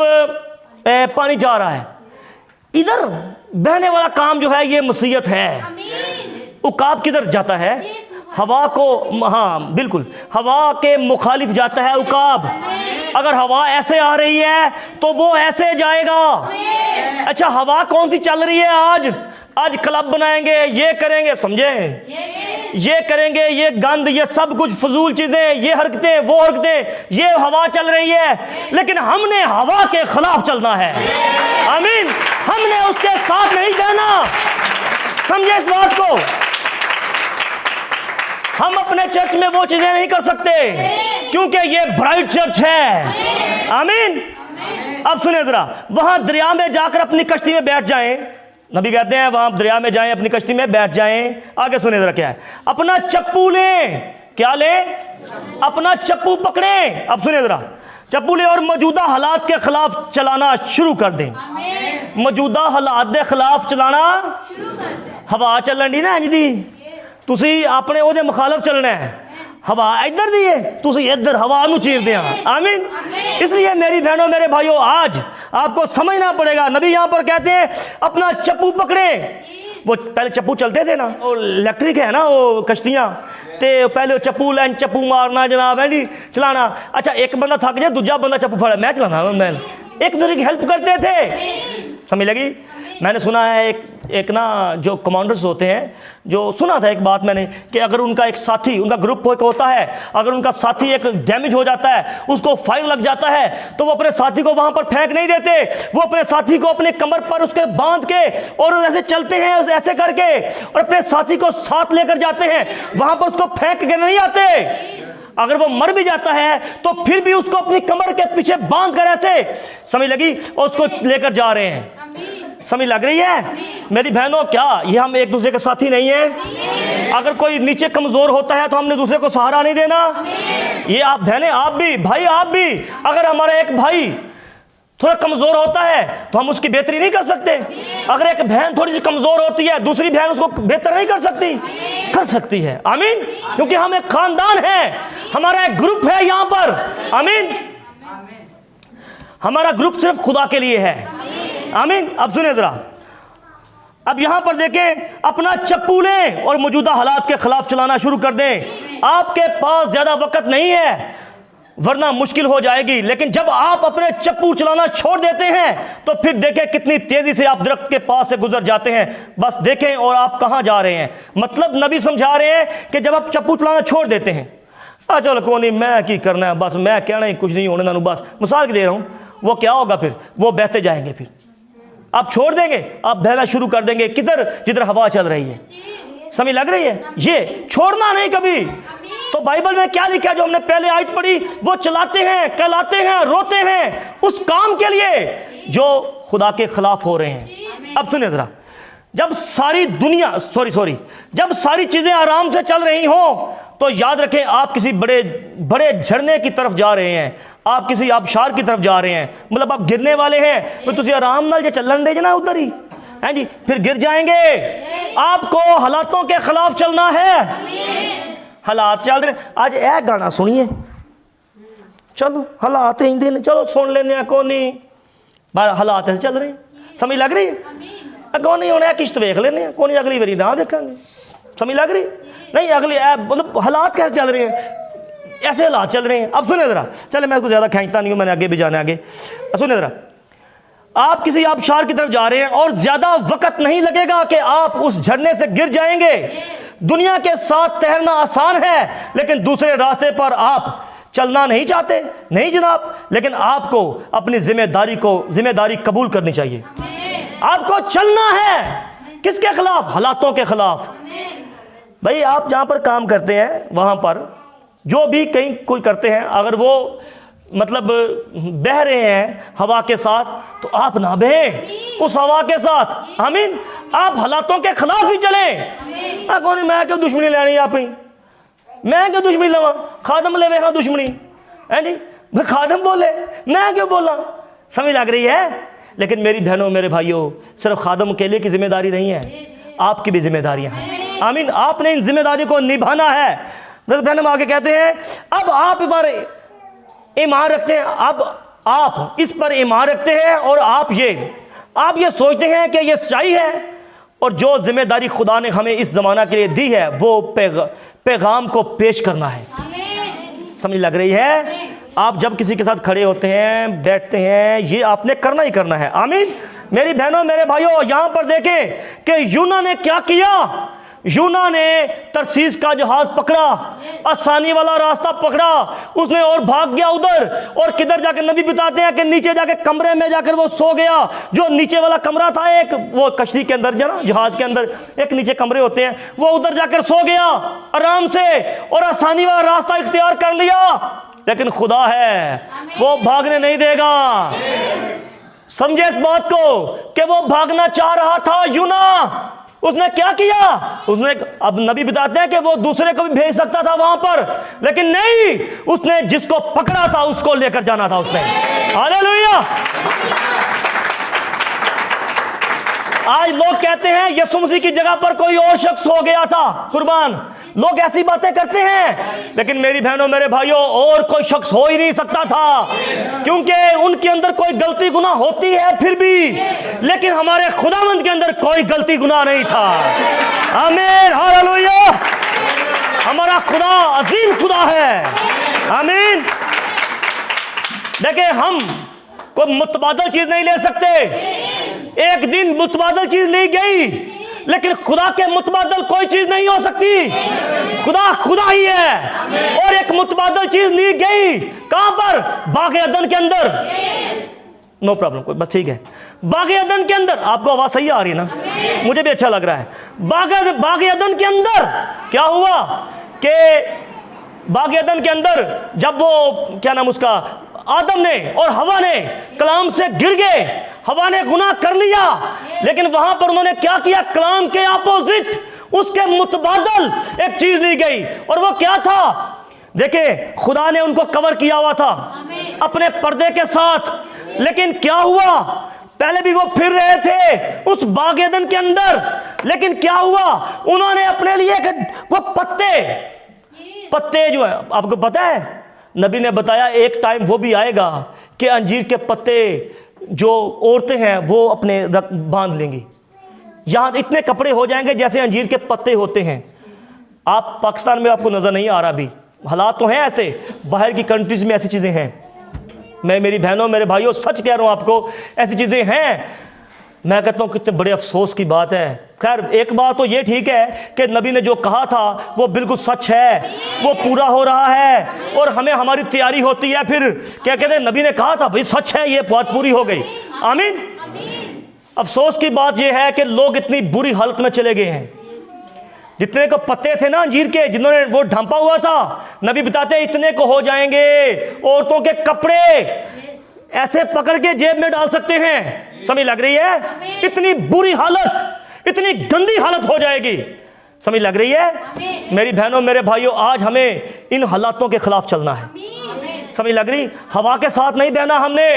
पानी जा रहा है। इधर बहने वाला काम जो है ये मसीहत है। उकाब किधर जाता है? हवा को, हाँ बिल्कुल, हवा के मुखालिफ जाता है उकाब। अगर हवा ऐसे आ रही है तो वो ऐसे जाएगा। अच्छा हवा कौन सी चल रही है आज क्लब बनाएंगे, ये करेंगे, समझे, ये करेंगे, ये गंद, ये सब कुछ फजूल चीजें, ये हरकतें वो हरकतें, ये हवा चल रही है। लेकिन हमने हवा के खिलाफ चलना है। आमीन। हमने उसके साथ नहीं जाना। समझे इस बात को? हम अपने चर्च में वो चीजें नहीं कर सकते क्योंकि ये ब्राइट चर्च है। आमीन। अब सुने जरा, वहां दरिया में जाकर अपनी कश्ती में बैठ जाएं। नबी कहते हैं वहां दरिया में जाएं, अपनी कश्ती में बैठ जाएं। आगे सुने जरा क्या है, अपना चप्पू लें। क्या लें? अपना चप्पू पकड़ें। अब सुने जरा, चप्पू लें और मौजूदा हालात के खिलाफ चलाना शुरू कर दें। मौजूदा हालात के खिलाफ चलाना, हवा चलन दी ना इंज दी, तुसी अपने ओदे मुखालफ चलना है। हवा इधर दी है, तुसी इधर हवा नू चीर दिया। आमीन। इसलिए मेरी बहनों मेरे भाइयों आज आपको समझना पड़ेगा। नबी यहाँ पर कहते हैं अपना चप्पू पकड़े। वो पहले चप्पू चलते थे ना, वो इलेक्ट्रिक है ना वो कश्तियाँ, ते पहले चप्पू लैन चप्पू मारना जनाब है जी चलाना। अच्छा एक बंदा थक जाए दूसरा बंदा चप्पू फड़ा, मैं चलाना, मैं एक दूसरे की हेल्प करते थे। समझ लगी? मैंने सुना है एक ना जो कमांडर्स होते हैं, जो सुना था एक बात मैंने कि अगर उनका एक साथी, उनका ग्रुप होता है, अगर उनका साथी एक डैमेज हो जाता है, उसको फायर लग जाता है, तो वो अपने साथी को वहां पर फेंक नहीं देते। वो अपने साथी को अपने कमर पर उसके बांध के और ऐसे चलते हैं ऐसे करके और अपने साथी को साथ लेकर जाते हैं, वहां पर उसको फेंक के नहीं आते। अगर वो मर भी जाता है तो फिर भी उसको अपनी कमर के पीछे बांध कर ऐसे, समझ लगी, और उसको लेकर जा रहे हैं। समझ लग रही है मेरी बहनों? क्या ये हम एक दूसरे के साथी नहीं है? अगर कोई नीचे कमजोर होता है तो हमने दूसरे को सहारा नहीं देना? ये आप बहनें, आप भी, भाई आप भी, अगर हमारा एक भाई थोड़ा कमजोर होता है तो हम उसकी बेहतरी नहीं कर सकते? अगर एक बहन थोड़ी सी कमजोर होती है, दूसरी बहन उसको बेहतर नहीं कर सकती? कर सकती है। आमीन। क्योंकि हम एक खानदान है, हमारा एक ग्रुप है यहां पर। आमीन। हमारा ग्रुप सिर्फ खुदा के लिए है। आमीन। अब सुने जरा, अब यहां पर देखें, अपना चप्पू लें और मौजूदा हालात के खिलाफ चलाना शुरू कर दें। आपके पास ज्यादा वक्त नहीं है वरना मुश्किल हो जाएगी, लेकिन जब आप अपने चप्पू चलाना छोड़ देते हैं तो फिर देखें कितनी तेजी से आप दरख्त के पास से गुजर जाते हैं। बस देखें और आप कहां जा रहे हैं। मतलब नबी समझा रहे हैं कि जब आप चप्पू चलाना छोड़ देते हैं, चलो कौन नहीं, मैं की करना है, बस मैं कहना ही कुछ नहीं होने ना, बस मिसाल की दे रहा हूं, वो क्या होगा फिर? वो बहते जाएंगे, फिर आप छोड़ देंगे, आप बहना शुरू कर देंगे किधर? जिधर हवा चल रही है। समझ लग रही है? ये छोड़ना नहीं कभी। तो बाइबल में क्या लिखा है जो हमने पहले आयत पढ़ी? वो चलाते हैं, कहलाते हैं, रोते हैं उस काम के लिए जो खुदा के खिलाफ हो रहे हैं। अब सुनिए जरा, जब सारी दुनिया जब सारी चीजें आराम से चल रही हो तो याद रखें आप किसी बड़े बड़े झरने की तरफ जा रहे हैं, आप किसी आबशार की तरफ जा रहे हैं, मतलब आप गिरने वाले हैं। तो तुझे आराम नाल चलन दे जना उधर ही हैं जी, फिर गिर जाएंगे। आपको हालातों के खिलाफ चलना है। हालात चल रहे, आज यह गाना सुनिए, चलो हालात इंदे ने, चलो सुन लेने को नहीं, हालात चल रहे, समझ लग रही है? कौन नहीं होना, किश्त वेख लेने को नहीं, अगली बारी ना देखेंगे। समझ लग रही नहीं? अगली मतलब हालात कैसे चल रहे हैं, ऐसे हालात चल रहे हैं। अब सुने जरा, चले मैं कुछ ज़्यादा खींचता नहीं हूँ, मैंने आगे भी जाना आगे। सुने जरा, आप किसी आबशार की तरफ जा रहे हैं और ज्यादा वक्त नहीं लगेगा कि आप उस झरने से गिर जाएंगे। दुनिया के साथ तैरना आसान है, लेकिन दूसरे रास्ते पर आप चलना नहीं चाहते। नहीं जनाब, लेकिन आपको अपनी जिम्मेदारी कबूल करनी चाहिए। आपको चलना है किसके खिलाफ? हालातों के खिलाफ। भाई आप जहां पर काम करते हैं वहां पर जो भी कहीं कोई करते हैं, अगर वो मतलब बह रहे हैं हवा के साथ, तो आप ना बहें उस हवा के साथ। आमीन। आप हालातों के खिलाफ ही चलें। कौन मैं क्यों दुश्मनी लेनी अपनी, मैं क्यों दुश्मनी लवा? खादम ले हाँ दुश्मनी है जी, खादम बोले, मैं क्यों बोला? समझ लग रही है? लेकिन मेरी बहनों, मेरे भाइयों, सिर्फ खादम के लिए की जिम्मेदारी नहीं है, आपकी भी जिम्मेदारियां हैं। आमीन। आपने इन जिम्मेदारी को निभाना है। बहनों आगे कहते हैं, अब आप पर ईमान रखते हैं, अब आप इस पर ईमान रखते हैं और आप ये सोचते हैं कि ये सच्चाई है, और जो जिम्मेदारी खुदा ने हमें इस ज़माना के लिए दी है वो पैगाम को पेश करना है। समझ लग रही है? आप जब किसी के साथ खड़े होते हैं, बैठते हैं, ये आपने करना ही करना है। आमीन। मेरी बहनों, मेरे भाइयों, यहां पर देखें कि यूना ने क्या किया। यूना ने तरसीस का जहाज पकड़ा, आसानी वाला रास्ता पकड़ा, उसने और भाग गया उधर, और किधर जाकर नबी बताते हैं कि नीचे जाके कमरे में जाकर वो सो गया। जो नीचे वाला कमरा था, एक वो कश्ती के अंदर, जहाज के अंदर एक नीचे कमरे होते हैं, वो उधर जाकर सो गया आराम से, और आसानी वाला रास्ता इख्तियार कर लिया। लेकिन खुदा है, वो भागने नहीं देगा। समझे इस बात को कि वो भागना चाह रहा था यूना। उसने क्या किया? उसने, अब नबी बताते हैं कि वो दूसरे को भी भेज सकता था वहां पर, लेकिन नहीं, उसने जिसको पकड़ा था उसको लेकर जाना था उसने। हालेलुया। आज लोग कहते हैं यीशु मसीह की जगह पर कोई और शख्स हो गया था कुर्बान। लोग ऐसी बातें करते हैं, लेकिन मेरी बहनों, मेरे भाइयों, और कोई शख्स हो ही नहीं सकता था, क्योंकि उनके अंदर कोई गलती गुनाह होती है फिर भी, लेकिन हमारे खुदावंद के अंदर कोई गलती गुनाह नहीं था। आमीन। हालेलुया। हमारा खुदा अजीम खुदा है। आमीन। देखिए, हम कोई मुतबादल चीज नहीं ले सकते। एक दिन मुतबादल चीज ली गई, लेकिन खुदा के मुतबादल कोई चीज नहीं हो सकती। खुदा खुदा ही है। और एक मुतबादल चीज ली गई, कहां पर? बाग अदन के अंदर। नो प्रॉब्लम, कोई बस ठीक है। बाग अदन के अंदर, आपको आवाज सही आ रही है ना? मुझे भी अच्छा लग रहा है। बाग अदन के अंदर क्या हुआ कि बाग अदन के अंदर जब वो क्या नाम उसका आदम ने और हवा ने कलाम से गिर गए, हवा ने गुनाह कर लिया, लेकिन वहां पर उन्होंने क्या किया? कलाम के अपोजिट, उसके मुतबादल एक चीज ली गई, और वो क्या था? देखिए, खुदा ने उनको कवर किया हुआ था अपने पर्दे के साथ, लेकिन क्या हुआ? पहले भी वो फिर रहे थे उस बाग एदन के अंदर, लेकिन क्या हुआ? उन्होंने अपने लिए वो पत्ते जो है, आपको पता है, नबी ने बताया एक टाइम वो भी आएगा कि अंजीर के पत्ते जो औरतें हैं वो अपने बांध लेंगी, यहां इतने कपड़े हो जाएंगे जैसे अंजीर के पत्ते होते हैं। आप पाकिस्तान में आपको नजर नहीं आ रहा, अभी हालात तो हैं ऐसे, बाहर की कंट्रीज में ऐसी चीजें हैं। मैं, मेरी बहनों, मेरे भाइयों, सच कह रहा हूं आपको, ऐसी चीजें हैं। मैं कहता हूं कितने बड़े अफसोस की बात है। खैर, एक बात तो ये ठीक है कि नबी ने जो कहा था वो बिल्कुल सच है, वो पूरा हो रहा है, और हमें हमारी तैयारी होती है। फिर क्या कहते हैं, नबी ने कहा था भाई सच है, ये बात पूरी हो गई। आमीन। अफसोस की बात यह है कि लोग इतनी बुरी हालत में चले गए हैं। जितने को पत्ते थे ना अंजीर के, जिन्होंने वो ढांपा हुआ था, नबी बताते इतने को हो जाएंगे, औरतों के कपड़े ऐसे पकड़ के जेब में डाल सकते हैं। समझ लग रही है? इतनी बुरी हालत, इतनी गंदी हालत हो जाएगी। समझ लग रही है? मेरी बहनों, मेरे भाइयों, आज हमें इन हालातों के खिलाफ चलना है। समझ लग रही? हवा के साथ नहीं बहना हमने,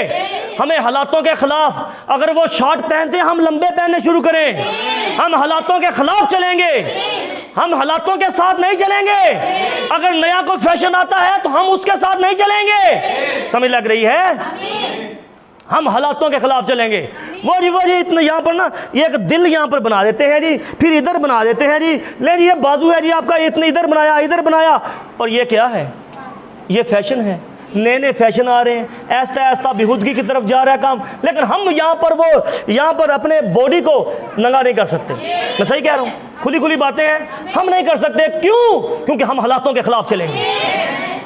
हमें हालातों के खिलाफ। अगर वो शॉर्ट पहनते हम लंबे पहनने शुरू करें, हम हालातों के खिलाफ चलेंगे, हम हालातों के साथ नहीं चलेंगे। अगर नया कोई फैशन आता है तो हम उसके साथ नहीं चलेंगे। समझ लग रही है? हम हालातों के खिलाफ चलेंगे। वो जी इतना यहाँ पर ना एक दिल यहाँ पर बना देते हैं जी, फिर इधर बना देते हैं जी, ले जी ये बाजू है जी आपका, इतने इधर बनाया, इधर बनाया, और ये क्या है? ये फैशन है। नए नए फैशन आ रहे हैं, ऐसा ऐसा बेहूदगी की तरफ जा रहा है काम, लेकिन हम यहाँ पर अपने बॉडी को नंगा नहीं कर सकते। मैं सही कह रहा हूँ? खुली खुली बातें हैं, हम नहीं कर सकते। क्यों? क्योंकि हम हालातों के खिलाफ चलेंगे।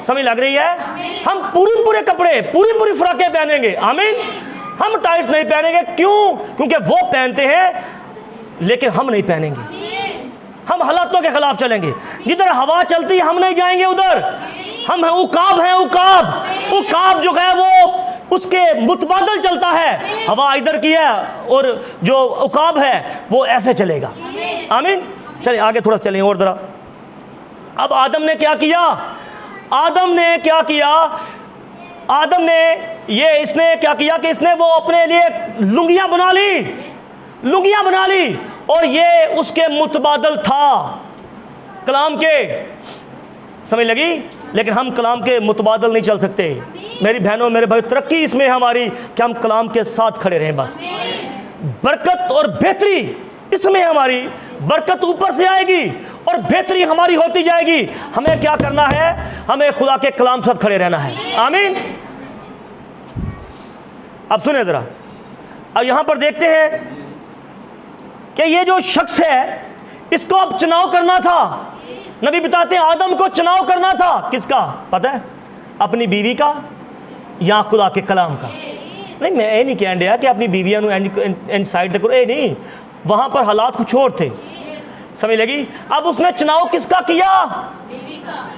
समझ लग रही है? हम पूरे कपड़े, पूरी फ्रॉकें पहनेंगे। आमीन। हम टाइट्स नहीं पहनेंगे। क्यों? क्योंकि वो पहनते हैं, लेकिन हम नहीं पहनेंगे। हम हालातों के खिलाफ चलेंगे। जिधर हवा चलती है हम नहीं जाएंगे उधर। हम हैं उकाब, हैं उकाब जो है वो उसके मुतबादल चलता है। हवा इधर की है और जो उकाब है वो ऐसे चलेगा। आमीन। चलिए आगे थोड़ा चलें और जरा। अब आदम ने क्या किया? इसने क्या किया कि इसने वो अपने लिए लुंगियां बना ली, और ये उसके मुतबादल था कलाम के। समझ लगी? लेकिन हम कलाम के मुतबादल नहीं चल सकते। मेरी बहनों, मेरे भाई, तरक्की इसमें हमारी कि हम कलाम के साथ खड़े रहें। बस बरकत और बेहतरी इसमें हमारी, बरकत ऊपर से आएगी और बेहतरी हमारी होती जाएगी। हमें क्या करना है? हमें खुदा के कलाम साथ खड़े रहना है। आमीन। अब सुने जरा, अब यहां पर देखते हैं कि ये जो शख्स है इसको अब चुनाव करना था। नबी बताते हैं आदम को चुनाव करना था। किसका पता है? अपनी बीवी का या खुदा के कलाम का? नहीं, मैं ये नहीं कह रहा कि अपनी बीवियां इन साइड करो, ये नहीं, वहां पर हालात कुछ और थे। समझ लगी? अब उसने चुनाव किसका किया?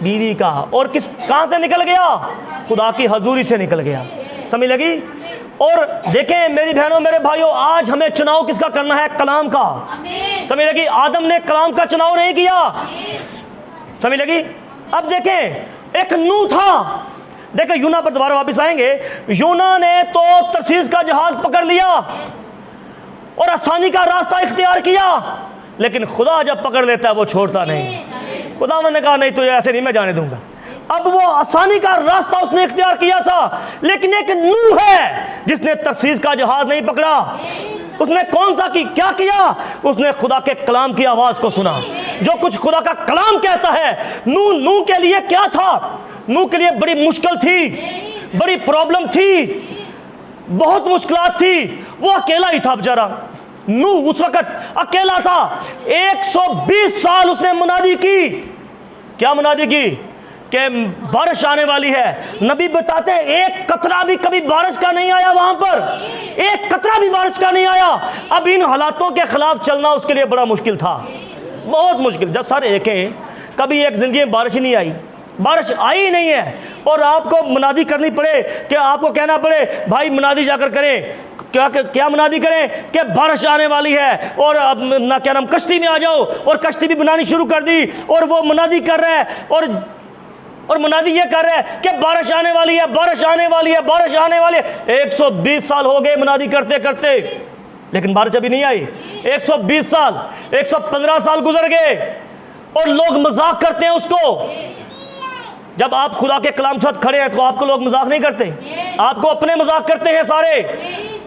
बीवी का। और कहां से निकल गया? खुदा की हजूरी से निकल गया। समझ लगी? और देखें मेरी बहनों, मेरे भाइयों, आज हमें चुनाव किसका करना है? कलाम का। समझ लगी? आदम ने कलाम का चुनाव नहीं किया। समझ लगी? अब देखें, एक नूह था। देखें, यूना पर दोबारा वापस आएंगे। यूना ने तो तरसीस का जहाज पकड़ लिया और आसानी का रास्ता इख्तियार किया, लेकिन खुदा जब पकड़ लेता है वो छोड़ता नहीं। खुदा ने कहा नहीं, तो ऐसे नहीं मैं जाने दूंगा। अब वो आसानी का रास्ता उसने इख्तियार किया था, लेकिन एक नूह है जिसने तरसीस का जहाज नहीं पकड़ा। उसने कौन सा क्या किया? उसने खुदा के कलाम की आवाज को सुना। जो कुछ खुदा का कलाम कहता है, नूह के लिए क्या था? नूह के लिए बड़ी मुश्किल थी, बड़ी प्रॉब्लम थी, बहुत मुश्किलात थी। वो अकेला ही था बेचारा। नूह उस वक्त अकेला था। 120 साल उसने मुनादी की। क्या मुनादी की? कि बारिश आने वाली है। नबी बताते एक कतरा भी कभी बारिश का नहीं आया, वहां पर एक कतरा भी बारिश का नहीं आया। अब इन हालातों के खिलाफ चलना उसके लिए बड़ा मुश्किल था, बहुत मुश्किल। जब सारे एक कभी एक जिंदगी में बारिश ही नहीं आई, बारिश आई ही नहीं है, और आपको मुनादी करनी पड़े कि आपको कहना पड़े भाई मुनादी जाकर करें, क्या मुनादी करें कि बारिश आने वाली है, और अब ना क्या नाम कश्ती में आ जाओ, और कश्ती भी बनानी शुरू कर दी, और वो मुनादी कर रहा है, और मुनादी ये कर रहा है कि बारिश आने वाली है, बारिश आने वाली है, बारिश आने वाली है। 120 साल हो गए मुनादी करते करते, लेकिन बारिश अभी नहीं आई। 120 साल, 115 साल गुजर गए, और लोग मजाक करते हैं उसको। जब आप खुदा के कलाम के साथ खड़े हैं तो आपको लोग मजाक नहीं करते, आपको अपने मजाक करते हैं, सारे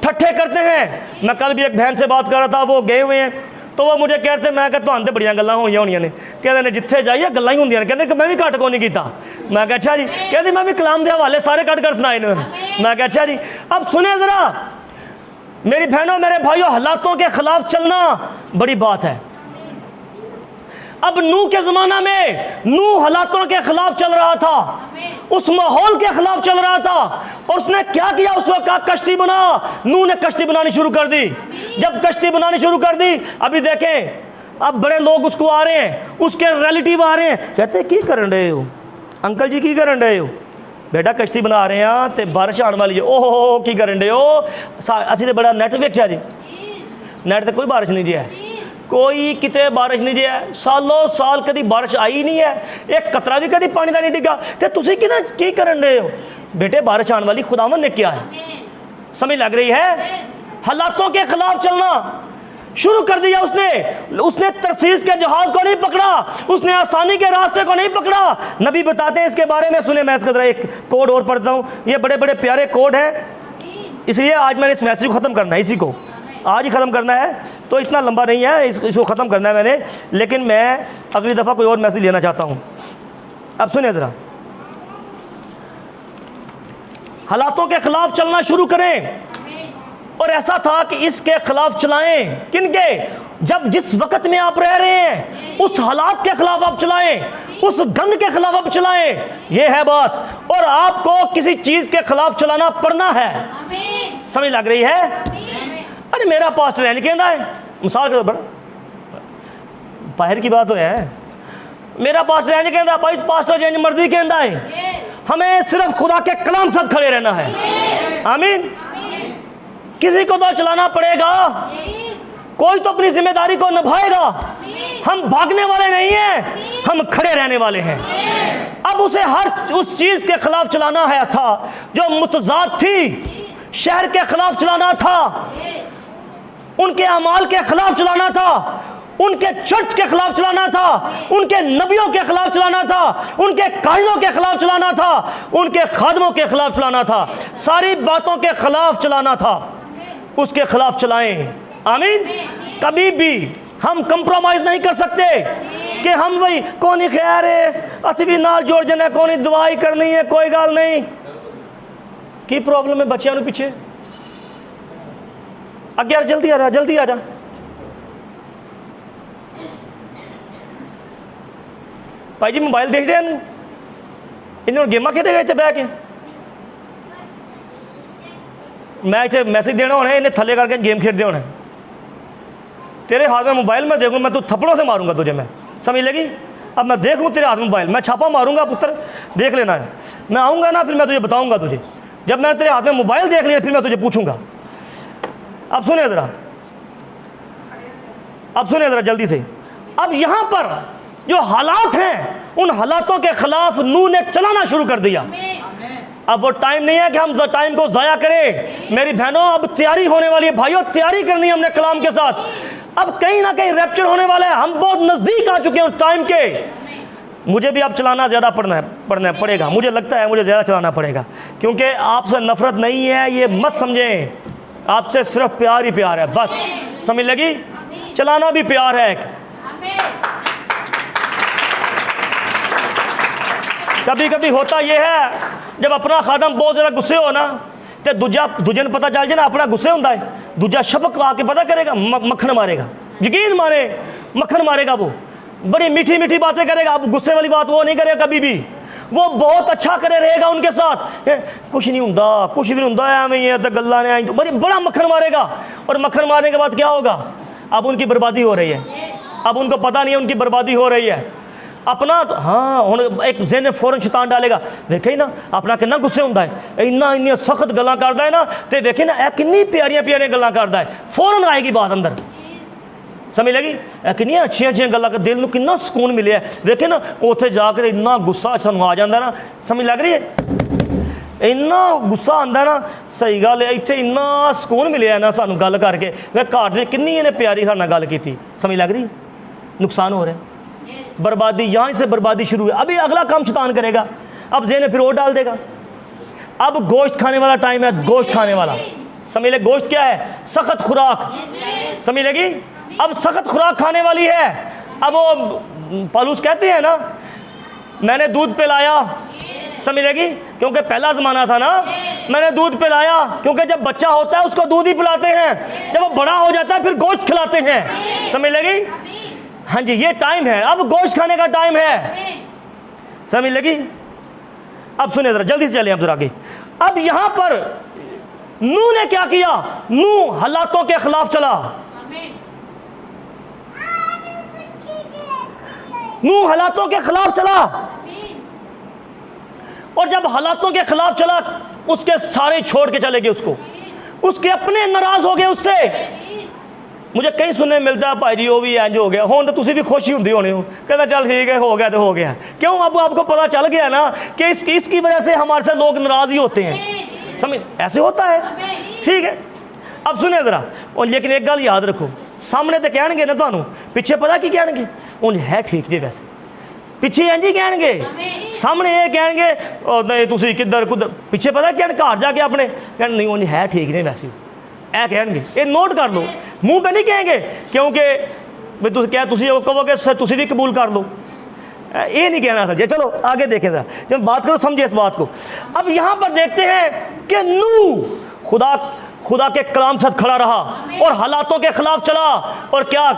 ठट्ठे करते हैं। मैं कल भी एक बहन से बात कर रहा था, वो गए हुए हैं, तो वो मुझे कहते मैं कहता तुहानू तो बड़िया गल्लां होईयां होणियां ने, कहते ने जिथे जाइए गल्लां ही होंदियां ने, कहते मैं भी घट को नहीं कीता। मैं कहा अच्छा जी, कहते मैं भी कलाम के हवाले सारे कट कर सुनाए ने। मैं कहा अच्छा जी। अब सुने जरा मेरी बहनों मेरे भाइयों, हालातों के खिलाफ चलना बड़ी बात है। अब नूह के ज़माना में नूह हालातों के खिलाफ चल रहा था, उस माहौल के खिलाफ चल रहा था, और उसने क्या किया, उस वक्त कहा कश्ती बना। नूह ने कश्ती बनानी शुरू कर दी। जब कश्ती बनानी शुरू कर दी, अभी देखें अब बड़े लोग उसको आ रहे हैं, उसके रिलेटिव आ रहे हैं, कहते की करन रहे हो अंकल जी, की करन रहे हो बेटा, कश्ती बना रहे हैं तो बारिश आने वाली है। ओहो की करन रहे हो, असी तो बड़ा नैट वेख्या जी, नैट तो कोई बारिश नहीं जी है, कोई किते बारिश नहीं जी है, सालों साल कभी बारिश आई नहीं है, एक कतरा भी कभी पानी का नहीं डिगा, तो तुसी कि ना की करन रहे हो बेटे, बारिश आने वाली, खुदावन ने किया है। समझ लग रही है? हालातों के खिलाफ चलना शुरू कर दिया उसने तरसीस के जहाज को नहीं पकड़ा, उसने आसानी के रास्ते को नहीं पकड़ा। नबी बताते हैं इसके बारे में, सुने मैं इसका जरा एक कोड और पढ़ता हूँ, ये बड़े बड़े प्यारे कोड हैं, इसलिए आज मैंने इस मैसेज को ख़त्म करना है, इसी को आज ही ख़त्म करना है, तो इतना लंबा नहीं है, इसको ख़त्म करना है मैंने, लेकिन मैं अगली दफ़ा कोई और मैसेज लेना चाहता हूँ। अब सुनिए ज़रा, हालातों के खिलाफ चलना शुरू करें, और ऐसा था कि इसके खिलाफ चलाएं। किनके? जब जिस वक्त में आप रह रहे हैं उस हालात के खिलाफ आप चलाएं, उस गंद के खिलाफ आप चलाएं, ये है बात। और आपको किसी चीज़ के खिलाफ चलाना पड़ना है। समझ लग रही है? अरे मेरा पास्टर नहीं कहता है, मिसाल के बड़ा बाहर की बात हो है, मेरा पास्टर नहीं कहता भाई, पास्टर जिन मर्जी कहता है, हमें सिर्फ खुदा के कलाम साथ खड़े रहना है। आमीन। किसी को तो चलाना पड़ेगा, कोई तो अपनी जिम्मेदारी को निभाएगा। हम भागने वाले नहीं हैं, हम खड़े रहने वाले हैं। अब उसे हर उस चीज के खिलाफ चलाना है था जो मुतजाद थी, शहर के खिलाफ चलाना था, उनके अमाल के खिलाफ चलाना था, उनके चर्च के खिलाफ चलाना था, उनके नबियों के खिलाफ चलाना था, उनके कायदों के खिलाफ चलाना था, उनके खादमों के खिलाफ चलाना था, सारी बातों के खिलाफ चलाना था। उसके खिलाफ चलाएं। आमीन। कभी भी हम कंप्रोमाइज नहीं कर सकते कि हम भाई कौन खैर है, असि भी नाल जोड़ जाना, कौन दवाई करनी है, कोई गल नहीं। की प्रॉब्लम है बच्चों पीछे? अगे जल्दी आ जा, जल्दी आ जा। भाई जी मोबाइल देख रहे हैं, इन्होंने गेमां खेडेगा इतने बह के, मैं इतने मैसेज देना होना है, इन्हें थले करके गेम खेलते होना है। तेरे हाथ में मोबाइल मैं देखूँ, मैं तो थप्पड़ों से मारूंगा तुझे, मैं समझ लेगी? अब मैं देख लूँ तेरे हाथ में मोबाइल, मैं छापा मारूंगा पुत्र, देख लेना है। मैं आऊँगा ना, फिर मैं तुझे बताऊँगा तुझे, जब मैंने तेरे हाथ में मोबाइल देख लिया फिर मैं तुझे पूछूंगा। अब सुनिए ज़रा, अब सुनिए ज़रा जल्दी से। अब यहाँ पर जो हालात हैं, उन हालातों के खिलाफ नूह ने चलाना शुरू कर दिया। अब वो टाइम नहीं है कि हम टाइम को ज़ाया करें। मेरी बहनों, अब तैयारी होने वाली है, भाइयों तैयारी करनी है हमने कलाम के साथ। अब कहीं ना कहीं रैप्चर होने वाला है, हम बहुत नज़दीक आ चुके हैं उस टाइम के। मुझे भी अब चलाना ज़्यादा पड़ेगा, मुझे लगता है मुझे ज़्यादा चलाना पड़ेगा, क्योंकि आपसे नफरत नहीं है, ये मत समझें, आपसे सिर्फ प्यार ही प्यार है, बस। समझ लगी? चलाना भी प्यार है। कभी कभी होता यह है जब अपना खादम बहुत ज़्यादा गुस्से हो ना, तो दूजे ने पता चल जाए ना अपना गुस्से होता है, दूजा शपक आके पता करेगा, मक्खन मारेगा, यकीन मारे मक्खन मारेगा, वो बड़ी मीठी मीठी बातें करेगा। अब गुस्से वाली बात वो नहीं करेगा कभी भी, वो बहुत अच्छा करे रहेगा उनके साथ, कुछ नहीं होता, कुछ भी नहीं होता, मैं ये तो गल्ला ने आई, तो बड़ा मक्खन मारेगा। और मक्खन मारने के बाद क्या होगा? अब उनकी बर्बादी हो रही है, अब उनको पता नहीं है उनकी बर्बादी हो रही है। अपना हाँ हुण एक ज़हन फौरन शैतान डालेगा, वेखे ही ना अपना कितना गुस्से होंदा है, इन्ना इन्नी सख्त गल्लां करदा है ना, तो वेखे ना यह किन्नी प्यारियां प्यारियां गल्लां करदा है, फौरन आएगी बात अंदर। समझ लगी? किन्नियां अच्छियां अच्छियां गल्लां कर दिल नूं किन्ना सुकून मिले, वेखे ना उत्थे जाकर इन्ना गुस्सा सानूं आ जांदा ना, समझ लग रही है, इन्ना गुस्सा आंदा ना, सही गल है, इत्थे इन्ना सुकून मिले ना सानूं गल करके, वे घर दे किन्नी इन्हें प्यारी साडे नाल गल कीती, समझ लग रही है? नुकसान हो रहा है, बर्बादी, यहाँ से बर्बादी शुरू है। अभी अगला काम शैतान करेगा, अब ज़हन फिर और डाल देगा, अब गोश्त खाने वाला टाइम है, गोश्त खाने वाला, समझ ले, गोश्त क्या है? सख्त खुराक, समझ लगी? अब सख्त खुराक खाने वाली है। अब वो पौलुस कहते हैं ना, मैंने दूध पिलाया, समझ लगी, क्योंकि पहला ज़माना था ना, मैंने दूध पिलाया, क्योंकि जब बच्चा होता है उसको दूध ही पिलाते हैं, जब वो बड़ा हो जाता है फिर गोश्त खिलाते हैं, समझ लगी? हाँ जी, ये टाइम है, अब गोश्त खाने का टाइम है, समझ लगी? अब सुने जरा, जल्दी से चले हम जरा आगे। अब यहां पर नूह ने क्या किया? नूह हालातों के खिलाफ चला, नूह हालातों के खिलाफ चला, और जब हालातों के खिलाफ चला उसके सारे छोड़ के चले गए उसको, उसके अपने नाराज हो गए उससे। मुझे कहीं सुनने मिलता है भाई जी वो भी इंज हो गया, हुण तो तुसीं भी खुश ही होंदे होने हो, कहता चल ठीक है, हो गया तो हो गया। क्यों? अब आपको पता चल गया ना कि इसकी वजह से हमारे से लोग नाराज ही होते हैं, समझ? ऐसे होता है, ठीक है। अब सुने जरा, और लेकिन एक गल याद रखो, सामने तो कहणगे ना तुहानूं, पिछे पता की कहणगे? उंज है ठीक जी, वैसे पिछे इंज ही कहणगे, सामने ये कहणगे नहीं तुसीं किधर कुधर, पिछे पता कहण घर जाके अपने कहण नहीं उंज है ठीक नहीं वैसे, ऐ कहेंगे। ये नोट कर लो, मुंह पे नहीं कहेंगे, क्योंकि भाई तुम क्या तुम कहोगे तुम भी कबूल कर लो, ये नहीं कहना सर। चलो आगे देखें जरा, जब बात करो समझे इस बात को। अब यहाँ पर देखते हैं कि नूह खुदा के कलाम साथ खड़ा रहा और हालातों के खिलाफ चला, और क्या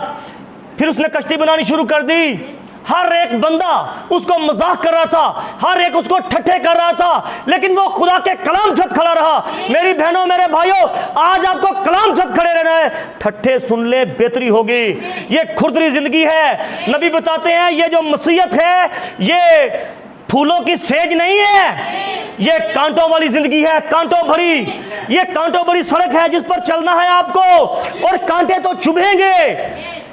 फिर उसने कश्ती बनानी शुरू कर दी। हर एक बंदा उसको मजाक कर रहा था, हर एक उसको ठट्ठे कर रहा था, लेकिन वो खुदा के कलाम साथ खड़ा रहा। मेरी बहनों मेरे भाइयों, आज आपको कलाम साथ खड़े रहना है। ठट्ठे सुन ले बेहतरी होगी, ये खुरदरी जिंदगी है। नबी बताते हैं ये जो मसीहत है ये फूलों की सेज नहीं है, ये कांटों वाली जिंदगी है, कांटों भरी। ये कांटों भरी सड़क है जिस पर चलना है आपको, और कांटे तो चुभेंगे,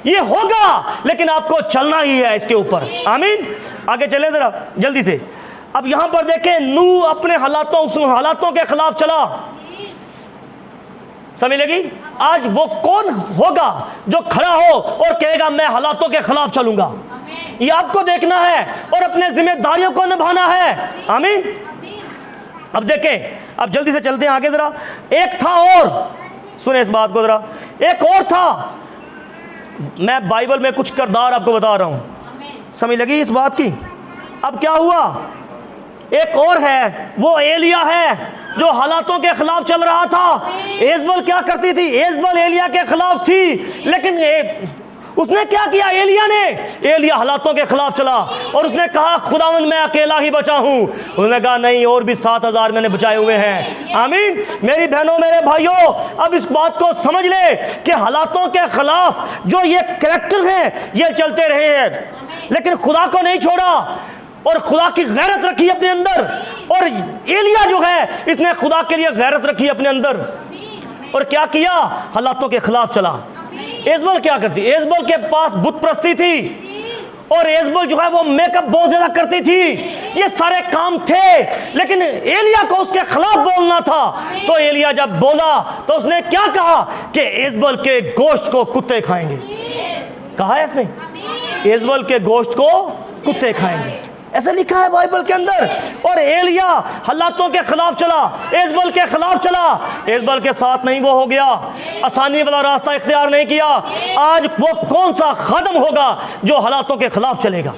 ये होगा, लेकिन आपको चलना ही है इसके ऊपर। आमीन। आगे चले जरा जल्दी से। अब यहां पर देखें, नूह अपने हालातों के खिलाफ चला, समझ लगी? आज वो कौन होगा जो खड़ा हो और कहेगा मैं हालातों के खिलाफ चलूंगा? ये आपको देखना है और अपने जिम्मेदारियों को निभाना है। आमीन। अब देखें, अब जल्दी से चलते हैं आगे जरा। एक था और, सुने इस बात को जरा, एक और था। मैं बाइबल में कुछ किरदार आपको बता रहा हूं, समझ लगी इस बात की? अब क्या हुआ? एक और है, वो एलिया है जो हालातों के खिलाफ चल रहा था। एजबल क्या करती थी? एजबल एलिया के खिलाफ थी, लेकिन उसने क्या किया? एलिया हालातों के खिलाफ चला और उसने कहा खुदावंद मैं अकेला ही बचा हूं। उसने कहा नहीं, और भी 7000 मैंने बचाए हुए हैं। आमीन। मेरी बहनों मेरे भाइयों, अब इस बात को समझ ले कि हालातों के खिलाफ जो ये कैरेक्टर हैं ये चलते रहे हैं, लेकिन खुदा को नहीं छोड़ा और खुदा की गैरत रखी अपने अंदर। और एलिया जो है इसने खुदा के लिए गैरत रखी अपने अंदर, और क्या किया? हालातों के खिलाफ चला। एजबल क्या करती? एजबल के पास बुत परस्ती थी, और एजबल जो है वो मेकअप बहुत ज्यादा करती थी, ये सारे काम थे, लेकिन एलिया को उसके खिलाफ बोलना था। तो एलिया जब बोला तो उसने क्या कहा कि एजबल के गोश्त को कुत्ते खाएंगे। कहा है इसने, एजबल के गोश्त को कुत्ते खाएंगे, ऐसा लिखा है बाइबल के अंदर। और एलिया हालातों के खिलाफ चला, एजबल के खिलाफ चला, एजबल के साथ नहीं वो हो गया, आसानी वाला रास्ता इख्तियार नहीं किया। आज वो कौन सा खदम होगा जो हालातों के खिलाफ चलेगा?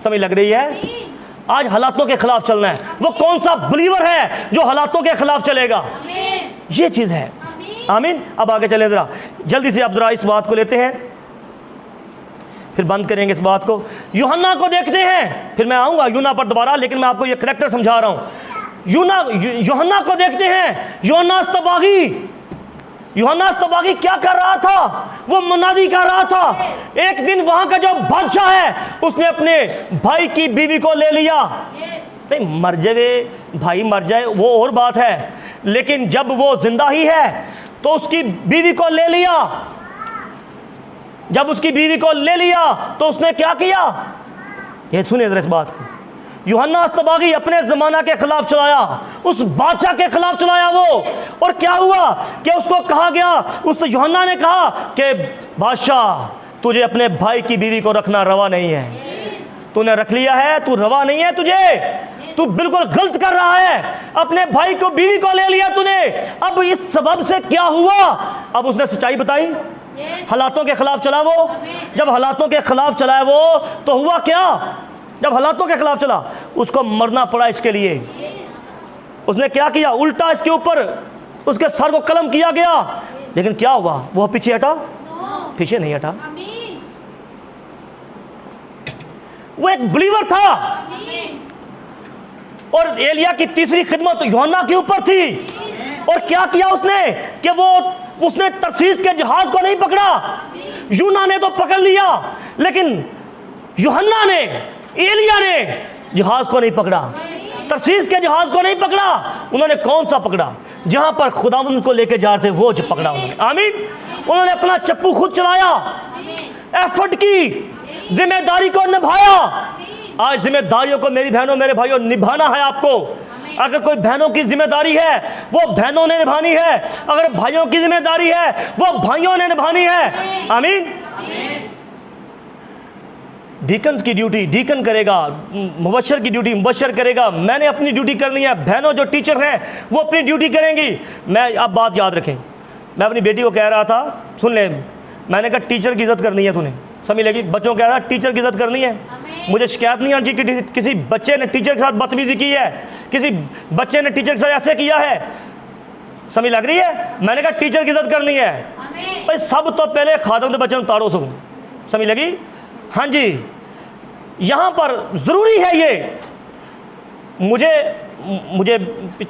समझ लग रही है? आज हालातों के खिलाफ चलना है। वो कौन सा बिलीवर है जो हालातों के खिलाफ चलेगा? ये चीज है। आमीन। अब आगे चले जरा जल्दी से, आप जरा इस बात को लेते हैं, फिर बंद करेंगे इस बात को। यूहन्ना को देखते हैं, फिर मैं आऊंगा यूहन्ना पर दोबारा, लेकिन मैं आपको ये करैक्टर समझा रहा हूं। यूहन्ना को देखते हैं। यूहन्ना तबागी, यूहन्ना अस्तबागी क्या कर रहा था? वो मुनादी कर रहा था। एक दिन वहां का जो बादशाह है उसने अपने भाई की बीवी को ले लिया। नहीं, मर जाए भाई, मर जाए वो और बात है, लेकिन जब वो जिंदा ही है तो उसकी बीवी को ले लिया। जब उसकी बीवी को ले लिया तो उसने क्या किया? ये सुनिए जरा इस बात को। यूहन्ना अस्तबागी अपने ज़माना के खिलाफ चलाया, उस बादशाह के खिलाफ चलाया वो। और क्या हुआ कि उसको कहा गया, उस यूहन्ना ने कहा कि बादशाह, तुझे अपने भाई की बीवी को रखना रवा नहीं है। तूने रख लिया है, तू रवा नहीं है तुझे, तू बिल्कुल गलत कर रहा है। अपने भाई को बीवी को ले लिया तूने। अब इस सबब से क्या हुआ? अब उसने सच्चाई बताई, हालातों के खिलाफ चला वो। जब हालातों के खिलाफ चला वो तो हुआ क्या? जब हालातों के खिलाफ चला उसको मरना पड़ा इसके लिए। उसने क्या किया? उल्टा इसके ऊपर उसके सर को कलम किया गया। लेकिन क्या हुआ? वो पीछे हटा? पीछे नहीं हटा। वो एक बिलीवर था। और एलिया की तीसरी खिदमत यूहन्ना के ऊपर थी। और क्या किया उसने कि उसने तरसीस के जहाज को नहीं पकड़ा। यूना ने तो पकड़ लिया, लेकिन यूहन्ना ने, एलिया ने जहाज को नहीं पकड़ा, तरसीस के जहाज को नहीं पकड़ा। उन्होंने कौन सा पकड़ा? जहां पर खुदावंद को लेके जा रहे थे वो जो पकड़ा उन्होंने। आमीन। उन्होंने अपना चप्पू खुद चलाया, एफर्ट की, जिम्मेदारी को निभाया। आज जिम्मेदारियों को मेरी बहनों मेरे भाइयों निभाना है आपको। अगर कोई बहनों की जिम्मेदारी है वो बहनों ने निभानी है, अगर भाइयों की जिम्मेदारी है वो भाइयों ने निभानी है। आमीन। डीकन्स की ड्यूटी डीकन करेगा, मुबशर की ड्यूटी मुबशर करेगा। मैंने अपनी ड्यूटी करनी है, बहनों जो टीचर हैं वो अपनी ड्यूटी करेंगी। मैं आप बात याद रखें, मैं अपनी बेटी को कह रहा था, सुन ले, मैंने कहा टीचर की इज्जत करनी है तूने, समझ लगी? बच्चों कह रहा टीचर की इज्जत करनी है। मुझे शिकायत नहीं आती कि किसी बच्चे ने टीचर के साथ बदतमीजी की है, किसी बच्चे ने टीचर के साथ ऐसे किया है, समझ लग रही है? मैंने कहा टीचर की इज्जत करनी है भाई। सब तो पहले खादम बच्चे में तारो सकूँ, समझ लगी? हाँ जी, यहाँ पर ज़रूरी है ये। मुझे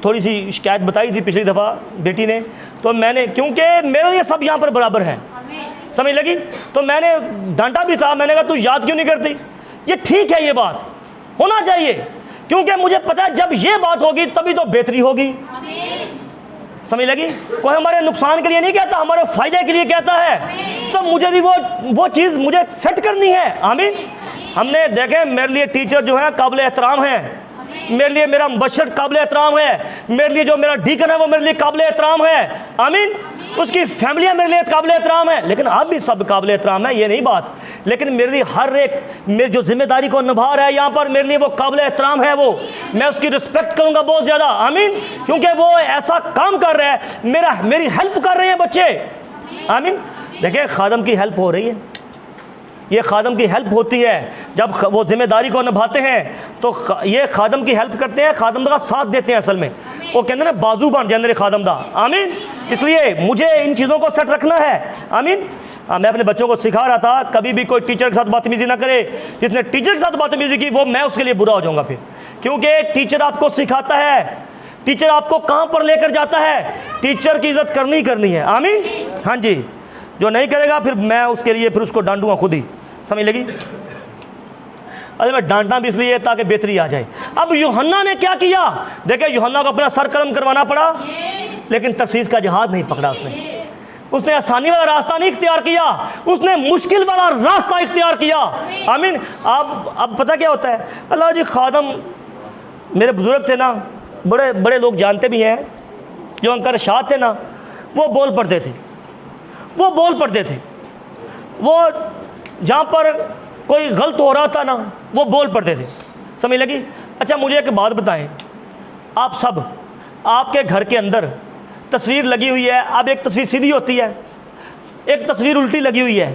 थोड़ी सी शिकायत बताई थी पिछली दफ़ा बेटी ने, तो मैंने, क्योंकि मेरे लिए सब यहाँ पर बराबर है, समझ लगी? तो मैंने डांटा भी था। मैंने कहा तू याद क्यों नहीं करती? ये ठीक है, ये बात होना चाहिए, क्योंकि मुझे पता है जब ये बात होगी तभी तो बेहतरी होगी, समझ लगी? कोई हमारे नुकसान के लिए नहीं कहता, हमारे फायदे के लिए कहता है। तो मुझे भी वो चीज़ मुझे सेट करनी है। आमीन। हमने देखे, मेरे लिए टीचर जो है काबिल एहतराम है, मेरे लिए मेरा मुबशर काबिल एहतराम है, मेरे लिए जो मेरा डीकन है वो मेरे लिए काबिल एहतराम है। आमीन। उसकी फैमिलियाँ मेरे लिए काबिल एहतराम है, लेकिन आप भी सब काबिल एहतराम है, ये नहीं बात। लेकिन मेरे लिए हर एक मेरी जो जिम्मेदारी को निभा रहा है यहाँ पर, मेरे लिए वो काबिल एहतराम है, वो मैं उसकी रिस्पेक्ट करूँगा बहुत ज़्यादा। आमीन। क्योंकि वो ऐसा काम कर रहा है, मेरी हेल्प कर रहे हैं बच्चे। आमीन। देखिए, खादम की हेल्प हो रही है, ये खादम की हेल्प होती है जब वो जिम्मेदारी को निभाते हैं, तो ये खादम की हेल्प करते हैं, खादम का साथ देते हैं। असल में वो कहते हैं ना, बाजू बन जाए मेरे खादम दा। आमीन। इसलिए मुझे इन चीज़ों को सेट रखना है। आमीन। मैं अपने बच्चों को सिखा रहा था, कभी भी कोई टीचर के साथ बदतमीजी ना करे। जिसने टीचर के साथ बदतमीजी की वो मैं उसके लिए बुरा हो जाऊँगा फिर, क्योंकि टीचर आपको सिखाता है, टीचर आपको कहाँ पर लेकर जाता है। टीचर की इज्जत करनी है। आमीन। हाँ जी, जो नहीं करेगा फिर मैं उसके लिए फिर उसको डांटूंगा खुद ही, समझ लगी? अरे मैं डांटना भी इसलिए ताकि बेहतरी आ जाए। अब यूहन्ना ने क्या किया? देखिए, यूहन्ना को अपना सर कलम करवाना पड़ा, लेकिन तरसीस का जहाज नहीं पकड़ा उसने आसानी वाला रास्ता नहीं इख्तियार किया, उसने मुश्किल वाला रास्ता इख्तियार किया। आमीन। अब पता क्या होता है? अल्लाह जी, खादम मेरे बुजुर्ग थे ना, बड़े बड़े लोग जानते भी हैं, जो अंकर शाह थे ना, वो बोल पड़ते थे, वो जहाँ पर कोई गलत हो रहा था ना वो बोल पड़ते थे, समझ लगी? अच्छा, मुझे एक बात बताएं, आप सब, आपके घर के अंदर तस्वीर लगी हुई है। अब एक तस्वीर सीधी होती है, एक तस्वीर उल्टी लगी हुई है।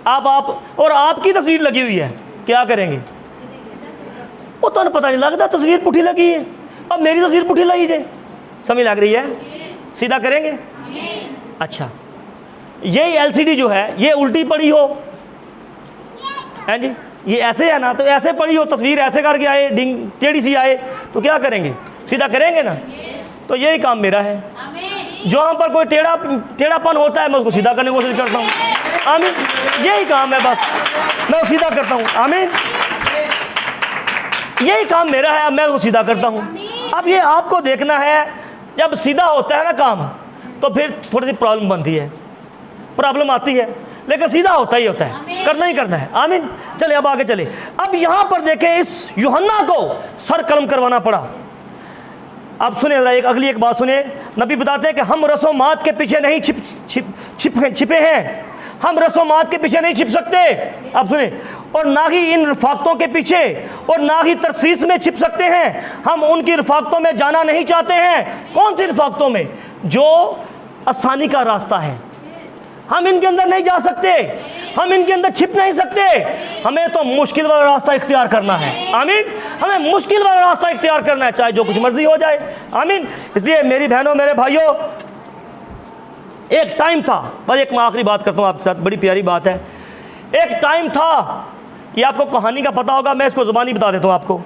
अब आप और आपकी तस्वीर लगी हुई है, क्या करेंगे? वो तो पता नहीं लगता तस्वीर पुठी लगी है, अब मेरी तस्वीर पुठी लगी है, समझ लग रही है? सीधा करेंगे? अच्छा, ये LCD जो है ये उल्टी पड़ी हो है जी, ये ऐसे है ना, तो ऐसे पड़ी हो, तस्वीर ऐसे करके आए, टेढ़ी सी आए, तो क्या करेंगे? सीधा करेंगे ना? तो यही काम मेरा है। जहाँ पर कोई टेढ़ापन होता है मैं उसको सीधा करने की कोशिश करता हूँ। आमीन, यही काम है, बस मैं सीधा करता हूँ। आमीन, यही काम मेरा है, मैं उसको सीधा करता हूँ। अब ये आपको देखना है, जब सीधा होता है ना काम तो फिर थोड़ी सी प्रॉब्लम बनती है, प्रॉब्लम आती है, लेकिन सीधा होता ही होता है, करना ही करना है। आमीन, चले अब आगे चले। अब यहाँ पर देखें, इस यूहन्ना को सर कलम करवाना पड़ा। अब सुने जरा अगली एक बात सुने। नबी बताते हैं कि हम रस्मात के पीछे नहीं छिपे हैं, हम रस्मात के पीछे नहीं छिप सकते। अब सुने, और ना ही इन रफाकतों के पीछे और ना ही तरसीस में छिप सकते हैं। हम उनकी रफाकतों में जाना नहीं चाहते हैं। कौन सी रफाकतों में? जो आसानी का रास्ता है, हम इनके अंदर नहीं जा सकते, हम इनके अंदर छिप नहीं सकते। हमें तो मुश्किल वाला रास्ता इख्तियार करना है। आमीन, हमें मुश्किल वाला रास्ता इख्तियार करना है, चाहे जो कुछ मर्जी हो जाए। आमीन। इसलिए मेरी बहनों, मेरे भाइयों, एक टाइम था, बस एक मैं आखिरी बात करता हूँ आपके साथ, बड़ी प्यारी बात है। एक टाइम था, ये आपको कहानी का पता होगा, मैं इसको ज़ुबानी बता देता हूँ आपको।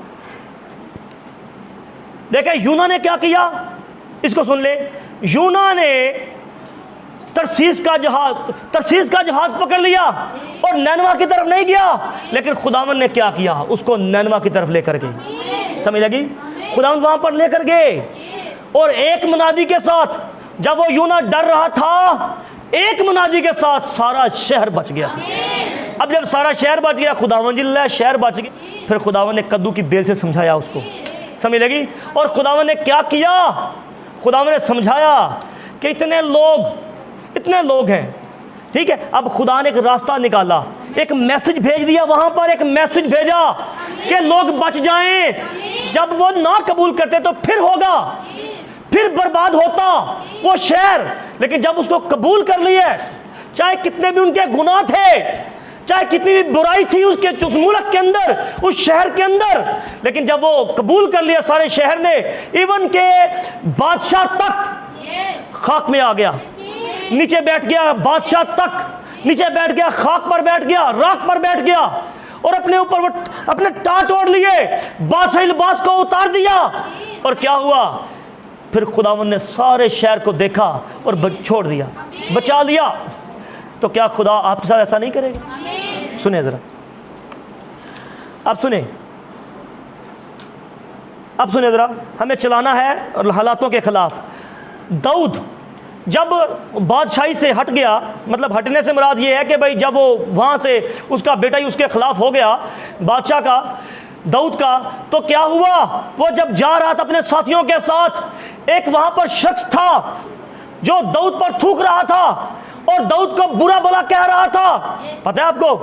देखें यूना ने क्या किया, इसको सुन ले। यूना ने तरसीस का जहाज पकड़ लिया और नैनवा की तरफ नहीं गया, लेकिन खुदावन ने क्या किया, उसको नैनवा की तरफ लेकर गए। समझ लगी? खुदावन वहां पर लेकर गए और एक मुनादी के साथ, जब वो यूना डर रहा था, एक मुनादी के साथ सारा शहर बच गया। अब जब सारा शहर बच गया, खुदावन जिल्ला शहर बच गया, फिर खुदावन ने कद्दू की बेल से समझाया उसको। समझ लगी? और खुदावन ने क्या किया, खुदावन ने समझाया कि इतने लोग हैं, ठीक है। अब खुदा ने एक रास्ता निकाला, एक मैसेज भेज दिया, वहां पर एक मैसेज भेजा कि लोग बच जाएं। जब वो ना कबूल करते तो फिर होगा, फिर बर्बाद होता वो शहर। लेकिन जब उसको कबूल कर लिए, चाहे कितने भी उनके गुनाह थे, चाहे कितनी भी बुराई थी उसके उस मुल्क के अंदर, उस शहर के अंदर, लेकिन जब वो कबूल कर लिया सारे शहर ने, इवन के बादशाह तक खाक में आ गया, नीचे बैठ गया, बादशाह तक नीचे बैठ गया, खाक पर बैठ गया, राख पर बैठ गया, और अपने ऊपर वो अपने टाट ओढ़ लिए, बादशाही लिबास को उतार दिया। और क्या हुआ, फिर खुदावन ने सारे शहर को देखा और छोड़ दिया, बचा लिया। तो क्या खुदा आपके साथ ऐसा नहीं करेगा? सुने जरा, अब सुने जरा, हमें चलाना है और हालातों के खिलाफ। दाऊद जब बादशाही से हट गया, मतलब हटने से मुराद ये है कि भाई जब वो वहाँ से उसका बेटा ही उसके खिलाफ हो गया, बादशाह का, दाऊद का, तो क्या हुआ, वो जब जा रहा था अपने साथियों के साथ, एक वहाँ पर शख्स था जो दाऊद पर थूक रहा था और दाऊद को बुरा भला कह रहा था। पता है आपको?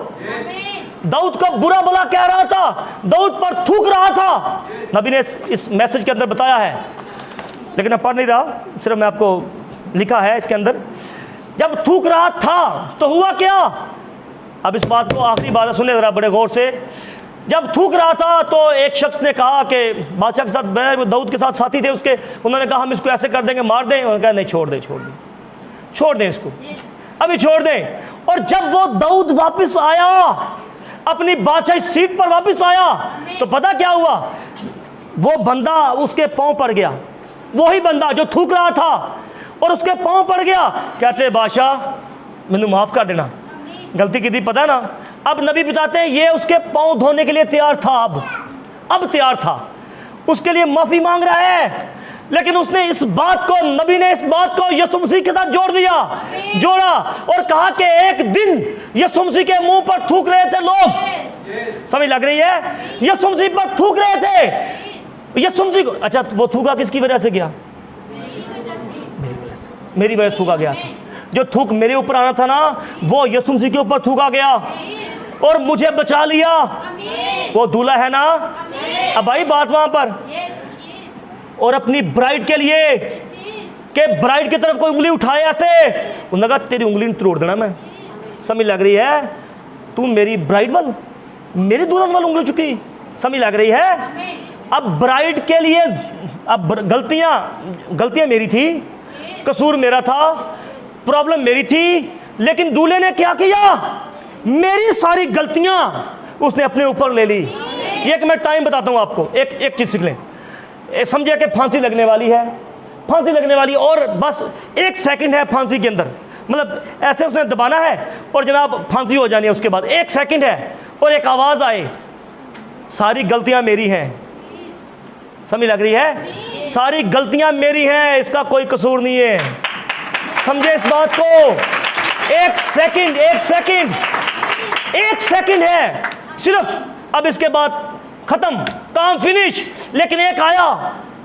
दाऊद को बुरा भला कह रहा था, दाऊद पर थूक रहा था। नबी ने इस मैसेज के अंदर बताया है, लेकिन मैं पढ़ नहीं रहा, सिर्फ मैं आपको लिखा है इसके अंदर। जब थूक रहा था तो हुआ क्या, अब इस बात को आखिरी बात सुने जरा बड़े गौर से। जब थूक रहा था तो एक शख्स ने कहा कि बादशाह के साथ, दाऊद के साथ साथी थे उसके, उन्होंने कहा हम इसको ऐसे कर देंगे, मार दें। उन्होंने कहा नहीं, छोड़ दें इसको, अभी छोड़ दें। और जब वो दाऊद वापस आया, अपनी बादशाही सीट पर वापस आया, तो पता क्या हुआ, वो बंदा उसके पांव पड़ गया, वही बंदा जो थूक रहा था, और उसके पांव पड़ गया। कहते बादशाह मैंने माफ कर देना, गलती की थी, पता है ना। अब नबी बताते हैं ये उसके पांव धोने के लिए तैयार था, अब तैयार था, उसके लिए माफी मांग रहा है। लेकिन उसने इस बात को, नबी ने इस बात को यीशु मसीह के साथ जोड़ा और कहा कि एक दिन यीशु मसीह के मुंह पर थूक रहे थे लोग। समझ लग रही है? यीशु मसीह पर थूक रहे थे, यीशु मसीह को। अच्छा, वो थूका किसकी वजह से गया? मेरी वजह से थूका गया था। जो थूक मेरे ऊपर आना था ना, वो यीशु मसीह के ऊपर थूका गया और मुझे बचा लिया। वो दूल्हा है ना, अब भाई बात वहां पर। और अपनी ब्राइड के लिए, के ब्राइड की तरफ कोई उंगली उठाए ऐसे, उन्होंने कहा तेरी उंगली तोड़ देना मैं। समझ लग रही है? तू मेरी ब्राइड वाल, मेरी दुल्हन वाल उंगली चुकी। समझ लग रही है? अब ब्राइड के लिए, अब गलतियां मेरी थी, कसूर मेरा था, प्रॉब्लम मेरी थी, लेकिन दूल्हे ने क्या किया, मेरी सारी गलतियां उसने अपने ऊपर ले ली। एक मैं टाइम बताता हूं आपको, एक चीज सीख लें। समझिए कि फांसी लगने वाली है, फांसी लगने वाली, और बस 1 सेकंड है फांसी के अंदर, मतलब ऐसे उसने दबाना है और जनाब फांसी हो जानी है। उसके बाद 1 सेकंड है और एक आवाज़ आए, सारी गलतियां मेरी हैं। समझ लग रही है? सारी गलतियां मेरी हैं, इसका कोई कसूर नहीं है। समझे इस बात को? 1 सेकंड, 1 सेकंड, 1 सेकंड है सिर्फ। अब इसके बाद खत्म, काम फिनिश। लेकिन एक आया,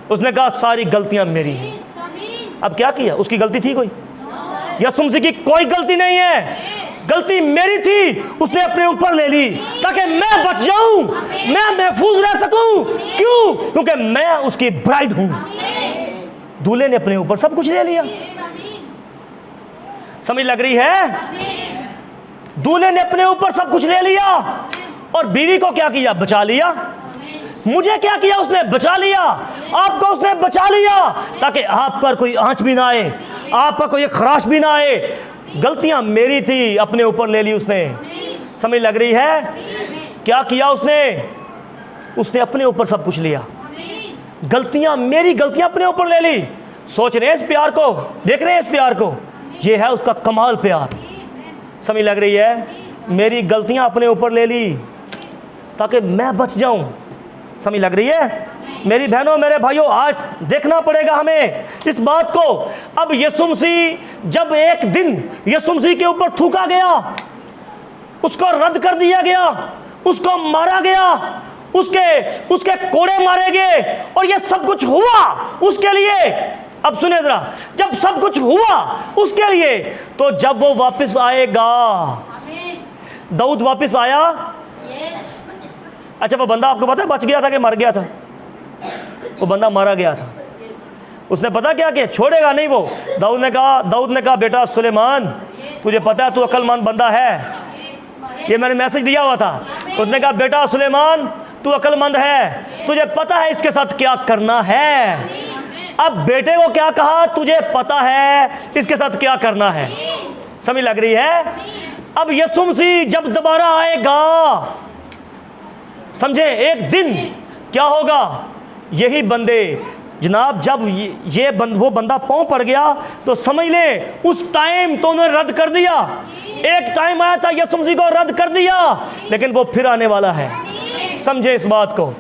उसने कहा सारी गलतियां मेरी हैं। अब क्या किया? उसकी गलती थी कोई? यीशु मसीह की कोई गलती नहीं है, गलती मेरी थी, उसने अपने ऊपर ले ली ताकि मैं बच जाऊं, मैं महफूज रह सकूं। क्यों? क्योंकि मैं उसकी ब्राइड हूं। दूल्हे ने अपने ऊपर सब कुछ ले लिया। समझ लग रही है? दूल्हे ने अपने ऊपर सब कुछ ले लिया और बीवी को क्या किया? बचा लिया। मुझे क्या किया? उसने बचा लिया। आपको उसने बचा लिया ताकि आप पर कोई आंच भी ना आए, आप पर कोई खराश भी ना आए। गलतियां मेरी थी, अपने ऊपर ले ली उसने। समझ लग रही है? क्या किया उसने? उसने अपने ऊपर सब कुछ लिया। गलतियां मेरी, गलतियां अपने ऊपर ले ली। सोच रहे हैं इस प्यार को? देख रहे हैं इस प्यार को? ये है उसका कमाल प्यार। समझ लग रही है? मेरी गलतियां अपने ऊपर ले ली ताकि मैं बच जाऊं। समझ लग रही है? मेरी बहनों, मेरे भाइयों, आज देखना पड़ेगा हमें इस बात को। अब यीशु मसीह, जब एक दिन यीशु मसीह के ऊपर थूका गया, उसको रद्द कर दिया गया, उसको मारा गया, उसके कोड़े मारे गए और ये सब कुछ हुआ उसके लिए। अब सुने जरा, जब सब कुछ हुआ उसके लिए, तो जब वो वापस आएगा, दाऊद वापस आया। अच्छा, वो बंदा आपको पता है बच गया था कि मर गया था? वो बंदा मारा गया था। उसने पता क्या किया? छोड़ेगा नहीं वो। दाऊद ने कहा बेटा सुलेमान, तुझे पता है तू अक्लमंद बंदा है। ये मैंने मैसेज दिया हुआ था। उसने कहा बेटा सुलेमान, तू अक्लमंद है, तुझे पता है इसके साथ क्या करना है। अब बेटे को क्या कहा? तुझे पता है इसके साथ क्या करना है। समझ लग रही है? अब यीशु मसीह जब दोबारा आएगा, समझे, एक दिन क्या होगा? यही बंदे जनाब, जब वो बंदा पांव पड़ गया तो समझ ले उस टाइम तो उन्होंने रद्द कर दिया। एक टाइम आया था यीशु मसीह को रद्द कर दिया, लेकिन वो फिर आने वाला है। समझे इस बात को?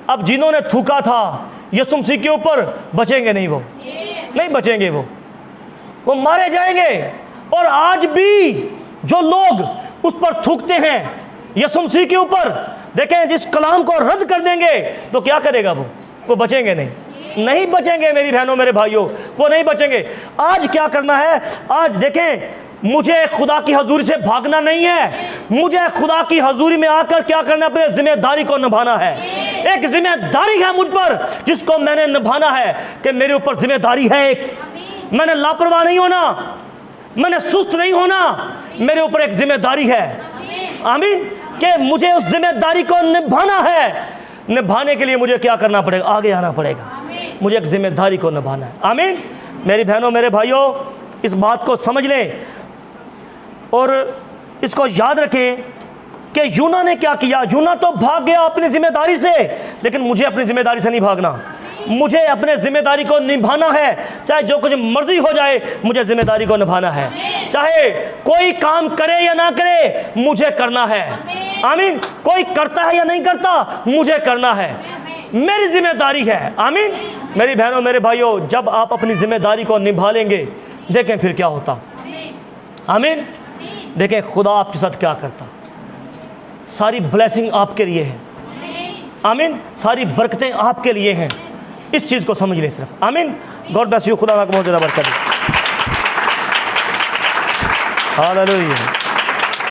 अब जिन्होंने थूका था यीशु मसीह के ऊपर, बचेंगे नहीं, वो नहीं बचेंगे, वो मारे जाएंगे। और आज भी जो लोग उस पर थूकते हैं यीशु मसीह के ऊपर, देखें जिस कलाम को रद्द कर देंगे तो क्या करेगा? वो बचेंगे नहीं बचेंगे। मेरी बहनों, मेरे भाइयों, वो नहीं बचेंगे। आज क्या करना है? आज देखें, मुझे खुदा की हजूरी से भागना नहीं है, मुझे खुदा की हजूरी में आकर क्या करना? अपने जिम्मेदारी को निभाना है। एक जिम्मेदारी है मुझ पर जिसको मैंने निभाना है, कि मेरे ऊपर जिम्मेदारी है एक। मैंने लापरवाह नहीं होना, मैंने सुस्त नहीं होना, मेरे ऊपर एक जिम्मेदारी है। आमीन। कि मुझे उस जिम्मेदारी को निभाना है। निभाने के लिए मुझे क्या करना पड़ेगा? आगे आना पड़ेगा। मुझे एक जिम्मेदारी को निभाना है। आमीन। मेरी बहनों, मेरे भाइयों, इस बात को समझ लें और इसको याद रखें कि यूना ने क्या किया? यूना तो भाग गया अपनी जिम्मेदारी से, लेकिन मुझे अपनी जिम्मेदारी से नहीं भागना। मुझे अपने जिम्मेदारी को निभाना है, चाहे जो कुछ मर्जी हो जाए, मुझे जिम्मेदारी को निभाना है। चाहे कोई काम करे या ना करे, मुझे करना है। आमीन। कोई करता है या नहीं करता, मुझे करना है, मेरी जिम्मेदारी है। आमीन। मेरी बहनों, मेरे भाइयों, जब आप अपनी जिम्मेदारी को निभा लेंगे, देखें फिर क्या होता। आमीन। देखें खुदा आपके साथ क्या करता। सारी ब्लेसिंग आपके लिए है। आमीन। सारी बरकतें आपके लिए हैं। इस चीज़ को समझ लें सिर्फ। आमीन। God bless you. खुदा आपको बहुत ज़्यादा बरकत दे। हालेलुया।